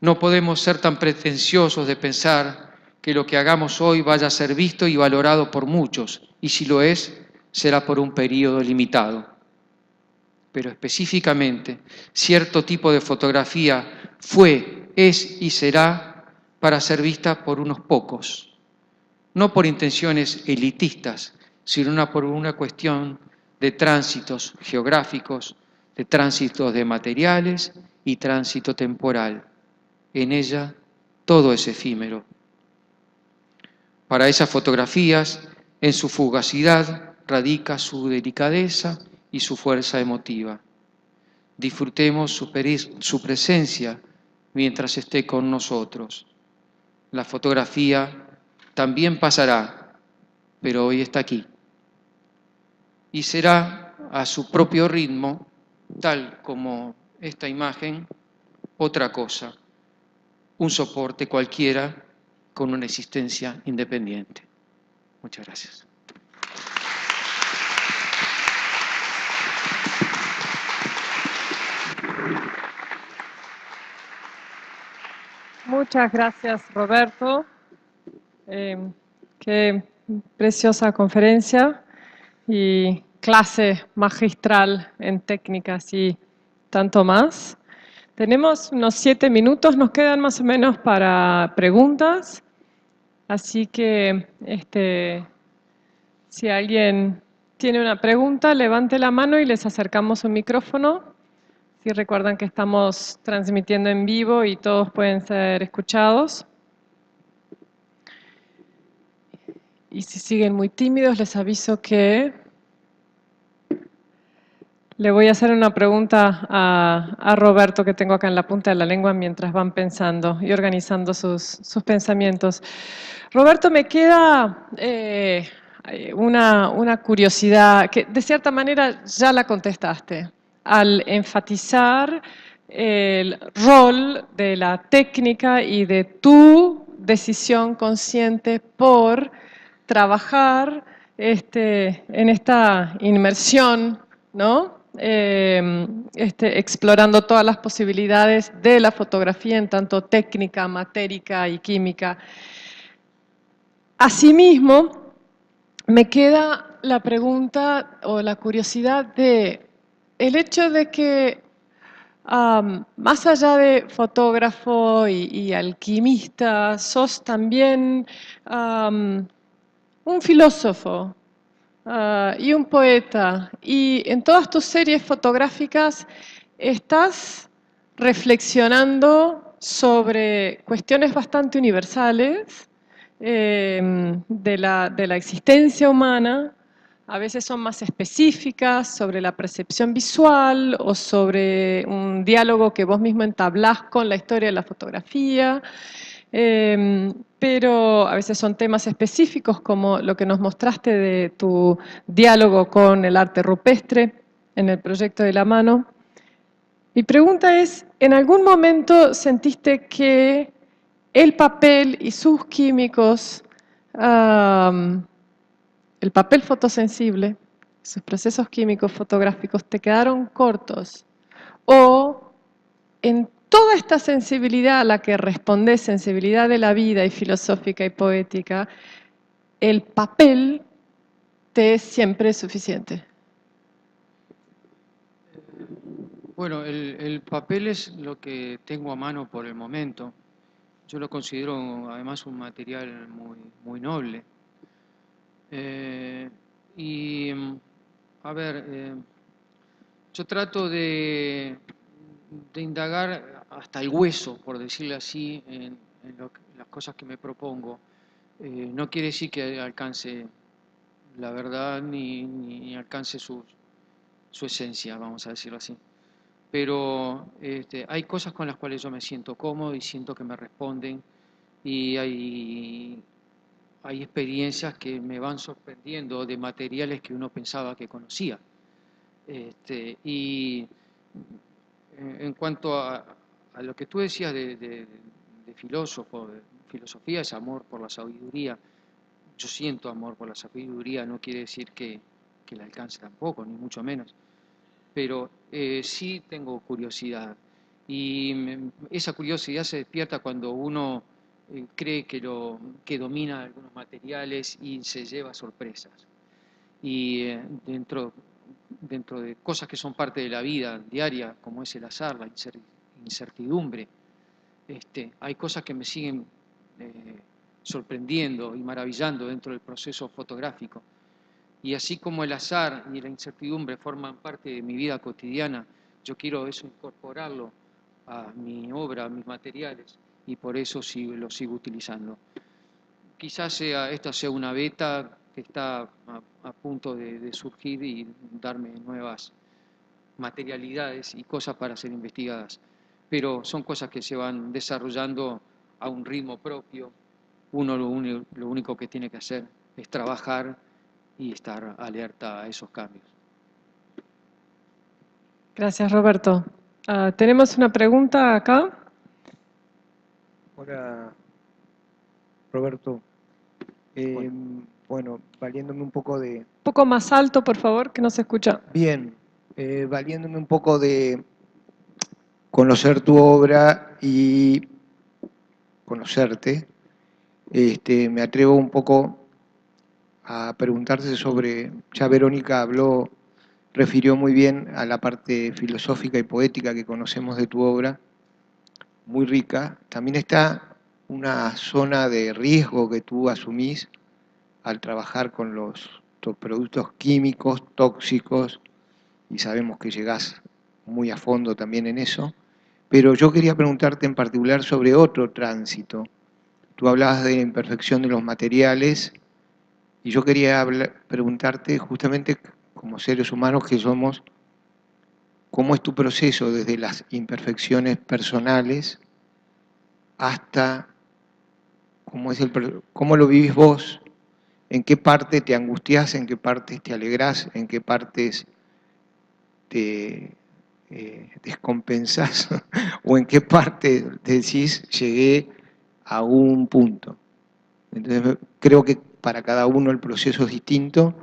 No podemos ser tan pretenciosos de pensar que lo que hagamos hoy vaya a ser visto y valorado por muchos, y si lo es, será por un periodo limitado. Pero específicamente, cierto tipo de fotografía fue, es y será para ser vista por unos pocos, no por intenciones elitistas, sino por una cuestión de tránsitos geográficos, de tránsitos de materiales y tránsito temporal. En ella todo es efímero. Para esas fotografías, en su fugacidad radica su delicadeza y su fuerza emotiva. Disfrutemos su presencia mientras esté con nosotros. La fotografía también pasará, pero hoy está aquí. Y será a su propio ritmo, tal como esta imagen, otra cosa, un soporte cualquiera con una existencia independiente. Muchas gracias. Muchas gracias, Roberto. Qué preciosa conferencia y clase magistral en técnicas y tanto más. Tenemos unos 7 minutos, nos quedan más o menos para preguntas, así que si alguien tiene una pregunta, levante la mano y les acercamos un micrófono. Si recuerdan que estamos transmitiendo en vivo y todos pueden ser escuchados. Y si siguen muy tímidos, les aviso que le voy a hacer una pregunta a Roberto, que tengo acá en la punta de la lengua, mientras van pensando y organizando sus pensamientos. Roberto, me queda una curiosidad, que de cierta manera ya la contestaste, al enfatizar el rol de la técnica y de tu decisión consciente por trabajar en esta inmersión, ¿no? Explorando todas las posibilidades de la fotografía en tanto técnica, matérica y química. Asimismo, me queda la pregunta o la curiosidad de el hecho de que más allá de fotógrafo y alquimista, sos también un filósofo y un poeta. Y en todas tus series fotográficas estás reflexionando sobre cuestiones bastante universales de la existencia humana. A veces son más específicas sobre la percepción visual o sobre un diálogo que vos mismo entablás con la historia de la fotografía. Pero a veces son temas específicos como lo que nos mostraste de tu diálogo con el arte rupestre en el proyecto de la mano. Mi pregunta es, ¿en algún momento sentiste que el papel y sus químicos, el papel fotosensible, sus procesos químicos fotográficos te quedaron cortos? ¿O en toda esta sensibilidad a la que respondés, sensibilidad de la vida y filosófica y poética, el papel te es siempre suficiente? Bueno, el papel es lo que tengo a mano por el momento. Yo lo considero además un material muy noble. Y, a ver, yo trato de indagar hasta el hueso, por decirlo así, en las cosas que me propongo. No quiere decir que alcance la verdad ni alcance su esencia, vamos a decirlo así. Pero hay cosas con las cuales yo me siento cómodo y siento que me responden, y hay experiencias que me van sorprendiendo de materiales que uno pensaba que conocía. Y en cuanto a lo que tú decías de filósofo, de filosofía, es amor por la sabiduría. Yo siento amor por la sabiduría, no quiere decir que la alcance tampoco, ni mucho menos. Pero sí tengo curiosidad. Y esa curiosidad se despierta cuando uno cree que domina algunos materiales y se lleva sorpresas. Y dentro de cosas que son parte de la vida diaria, como es el azar, la incertidumbre, hay cosas que me siguen sorprendiendo y maravillando dentro del proceso fotográfico. Y así como el azar y la incertidumbre forman parte de mi vida cotidiana, yo quiero eso incorporarlo a mi obra, a mis materiales, y por eso lo sigo utilizando. Quizás esta sea una beta que está a punto de surgir y darme nuevas materialidades y cosas para ser investigadas, pero son cosas que se van desarrollando a un ritmo propio. Uno lo único que tiene que hacer es trabajar y estar alerta a esos cambios. Gracias, Roberto. Tenemos una pregunta acá. Hola, Roberto. Bueno, valiéndome un poco de... Un poco más alto, por favor, que no se escucha. Bien, valiéndome un poco de conocer tu obra y conocerte, me atrevo un poco a preguntarte sobre, ya Verónica refirió muy bien a la parte filosófica y poética que conocemos de tu obra, muy rica. También está una zona de riesgo que tú asumís al trabajar con los productos químicos, tóxicos, y sabemos que llegás muy a fondo también en eso, pero yo quería preguntarte en particular sobre otro tránsito. Tú hablabas de la imperfección de los materiales, y yo quería preguntarte justamente, como seres humanos que somos, ¿cómo es tu proceso desde las imperfecciones personales hasta cómo lo vivís vos? ¿En qué parte te angustiás, en qué partes te alegrás, en qué partes te descompensás o en qué parte decís llegué a un punto? Entonces creo que para cada uno el proceso es distinto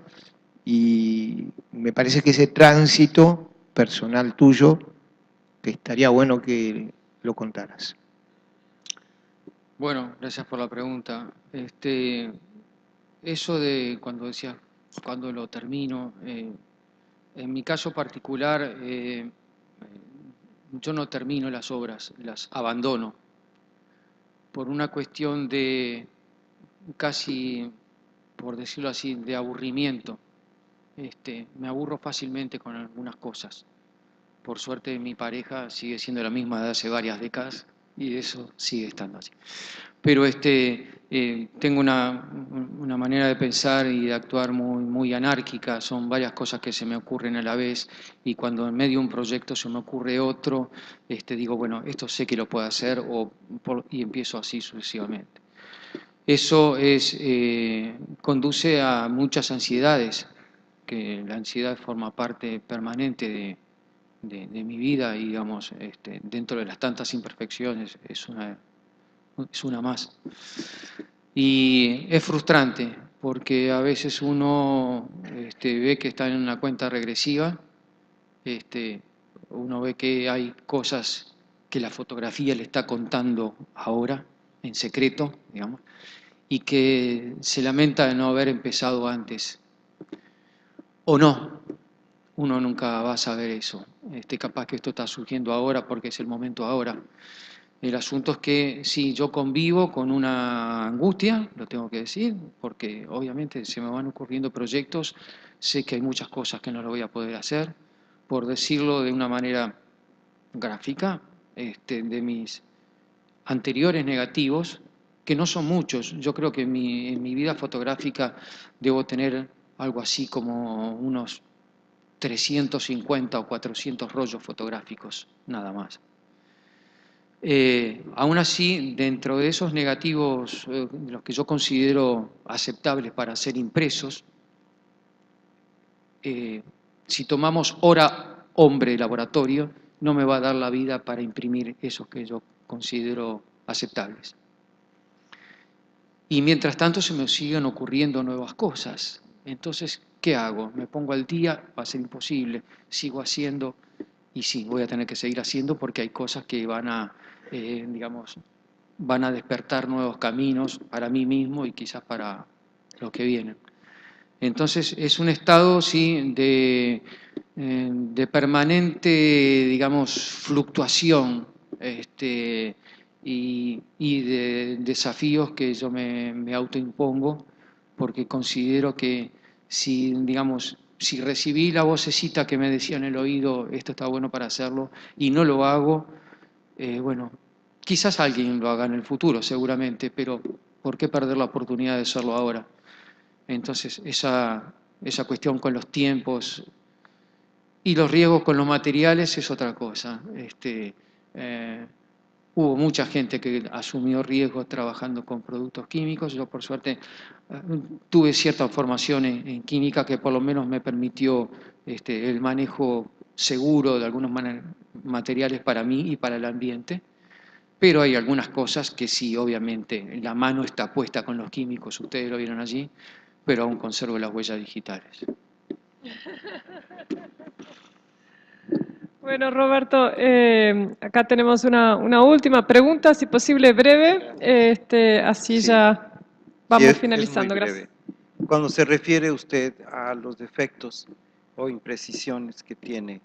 y me parece que ese tránsito personal tuyo, que estaría bueno que lo contaras. Bueno, gracias por la pregunta. eso de cuando decía, cuando lo termino, en mi caso particular, yo no termino las obras, las abandono, por una cuestión de casi, por decirlo así, de aburrimiento. Me aburro fácilmente con algunas cosas. Por suerte mi pareja sigue siendo la misma de hace varias décadas y eso sigue estando así. Pero tengo una manera de pensar y de actuar muy anárquica, son varias cosas que se me ocurren a la vez y cuando en medio de un proyecto se me ocurre otro, digo, bueno, esto sé que lo puedo hacer y empiezo así sucesivamente. Eso conduce a muchas ansiedades, que la ansiedad forma parte permanente de mi vida y, digamos, dentro de las tantas imperfecciones es una más. Y es frustrante porque a veces uno ve que está en una cuenta regresiva, uno ve que hay cosas que la fotografía le está contando ahora, en secreto, digamos, y que se lamenta de no haber empezado antes. O no, uno nunca va a saber eso. Capaz que esto está surgiendo ahora porque es el momento ahora. El asunto es que sí, yo convivo con una angustia, lo tengo que decir, porque obviamente se me van ocurriendo proyectos, sé que hay muchas cosas que no lo voy a poder hacer, por decirlo de una manera gráfica, de mis anteriores negativos, que no son muchos. Yo creo que en mi vida fotográfica debo tener algo así como unos 350 o 400 rollos fotográficos, nada más. Aún así, dentro de esos negativos, los que yo considero aceptables para ser impresos, si tomamos hora hombre laboratorio, no me va a dar la vida para imprimir esos que yo considero aceptables. Y mientras tanto se me siguen ocurriendo nuevas cosas. Entonces, ¿qué hago? ¿Me pongo al día? Va a ser imposible. Sigo haciendo, y sí, voy a tener que seguir haciendo porque hay cosas que van a, digamos, van a despertar nuevos caminos para mí mismo y quizás para los que vienen. Entonces, es un estado, sí, de permanente, digamos, fluctuación, y de desafíos que yo me autoimpongo, porque considero que si, digamos, si recibí la vocecita que me decía en el oído, esto está bueno para hacerlo, y no lo hago, bueno, quizás alguien lo haga en el futuro, seguramente, pero ¿por qué perder la oportunidad de hacerlo ahora? Entonces, esa cuestión con los tiempos y los riesgos con los materiales es otra cosa. Hubo mucha gente que asumió riesgos trabajando con productos químicos. Yo, por suerte, tuve cierta formación en química que por lo menos me permitió el manejo seguro de algunos materiales para mí y para el ambiente. Pero hay algunas cosas que sí, obviamente, la mano está puesta con los químicos, ustedes lo vieron allí, pero aún conservo las huellas digitales. Bueno, Roberto, acá tenemos una última pregunta, si posible breve, así Sí. ya vamos Sí, es finalizando. muy Gracias. breve. Cuando se refiere usted a los defectos o imprecisiones que tiene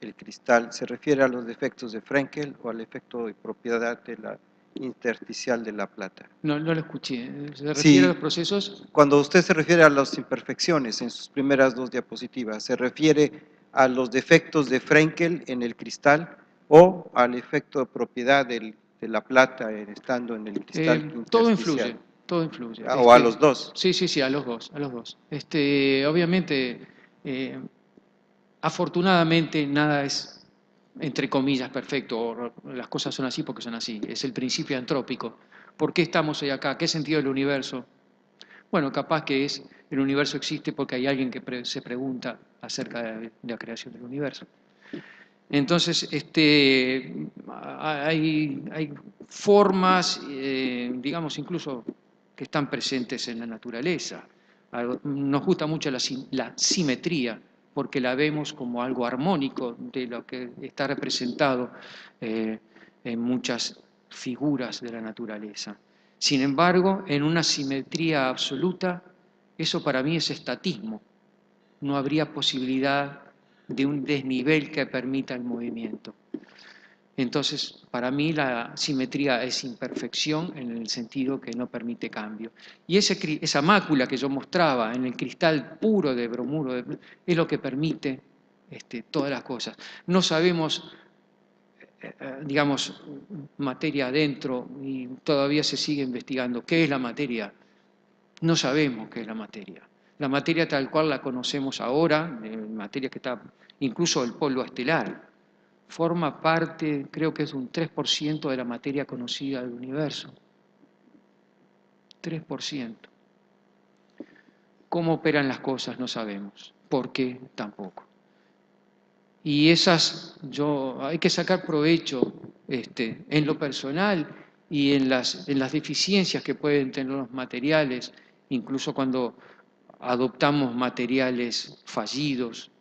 el cristal, ¿se refiere a los defectos de Frenkel o al efecto de propiedad de la intersticial de la plata? No lo escuché. ¿Se refiere Sí, a los procesos? cuando usted se refiere a las imperfecciones en sus primeras dos diapositivas, ¿se refiere a los defectos de Frenkel en el cristal o al efecto de propiedad de la plata estando en el cristal Todo intersticial? influye, todo influye. ¿O a los dos? Sí, a los dos, a los dos. Obviamente, afortunadamente nada es, entre comillas, perfecto, las cosas son así porque son así, es el principio antrópico. ¿Por qué estamos hoy acá? ¿Qué sentido del universo? Bueno, capaz que el universo existe porque hay alguien que se pregunta acerca de la creación del universo. Entonces, hay formas, digamos, incluso que están presentes en la naturaleza. Nos gusta mucho la simetría, porque la vemos como algo armónico de lo que está representado en muchas figuras de la naturaleza. Sin embargo, en una simetría absoluta Eso para mí es estatismo. No habría posibilidad de un desnivel que permita el movimiento. Entonces, para mí la simetría es imperfección en el sentido que no permite cambio. Y esa mácula que yo mostraba en el cristal puro de bromuro es lo que permite todas las cosas. No sabemos, digamos, materia adentro y todavía se sigue investigando. ¿Qué es la materia? No sabemos qué es la materia. La materia tal cual la conocemos ahora, materia que está, incluso el polvo estelar, forma parte, creo que es un 3% de la materia conocida del universo. 3%. ¿Cómo operan las cosas? No sabemos. ¿Por qué? Tampoco. Y esas, hay que sacar provecho en lo personal y en las deficiencias que pueden tener los materiales, incluso cuando adoptamos materiales fallidos.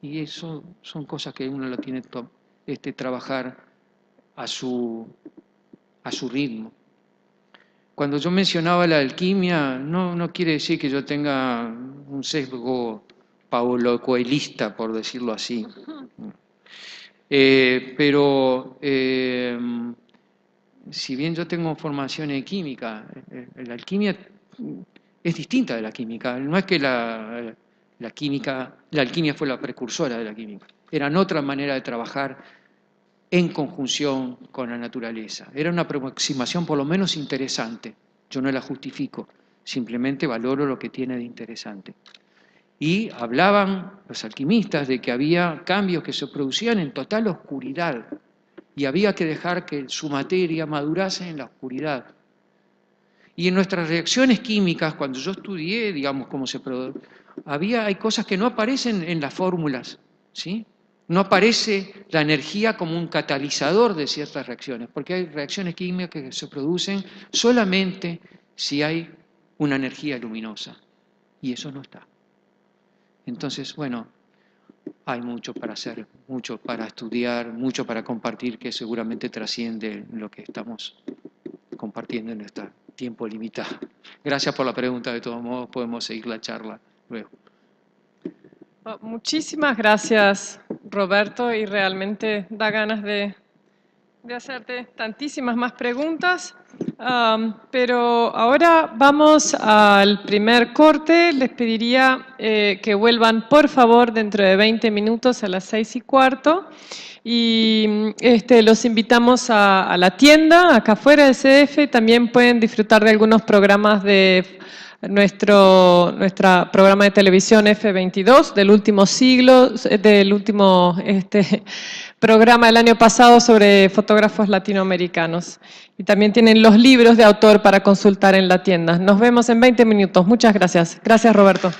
Y eso son cosas que uno lo tiene que trabajar a su ritmo. Cuando yo mencionaba la alquimia, no quiere decir que yo tenga un sesgo paulo-coelhista, por decirlo así. Pero si bien yo tengo formación en química, la alquimia es distinta de la química. No es que la alquimia fue la precursora de la química. Eran otra manera de trabajar en conjunción con la naturaleza. Era una aproximación por lo menos interesante. Yo no la justifico, simplemente valoro lo que tiene de interesante. Y hablaban los alquimistas de que había cambios que se producían en total oscuridad y había que dejar que su materia madurase en la oscuridad. Y en nuestras reacciones químicas, cuando yo estudié, digamos, cómo se produce, hay cosas que no aparecen en las fórmulas, ¿sí? No aparece la energía como un catalizador de ciertas reacciones, porque hay reacciones químicas que se producen solamente si hay una energía luminosa, y eso no está. Entonces, bueno, hay mucho para hacer, mucho para estudiar, mucho para compartir, que seguramente trasciende lo que estamos compartiendo en este tiempo limitado. Gracias por la pregunta, de todos modos podemos seguir la charla luego. Muchísimas gracias, Roberto, y realmente da ganas de hacerte tantísimas más preguntas, pero ahora vamos al primer corte. Les pediría que vuelvan, por favor, dentro de 20 minutos a las 6:15, y los invitamos a la tienda, acá afuera del CDF. También pueden disfrutar de algunos programas de nuestro programa de televisión F22 del último siglo, del último programa del año pasado sobre fotógrafos latinoamericanos. Y también tienen los libros de autor para consultar en la tienda. Nos vemos en 20 minutos. Muchas gracias. Gracias, Roberto.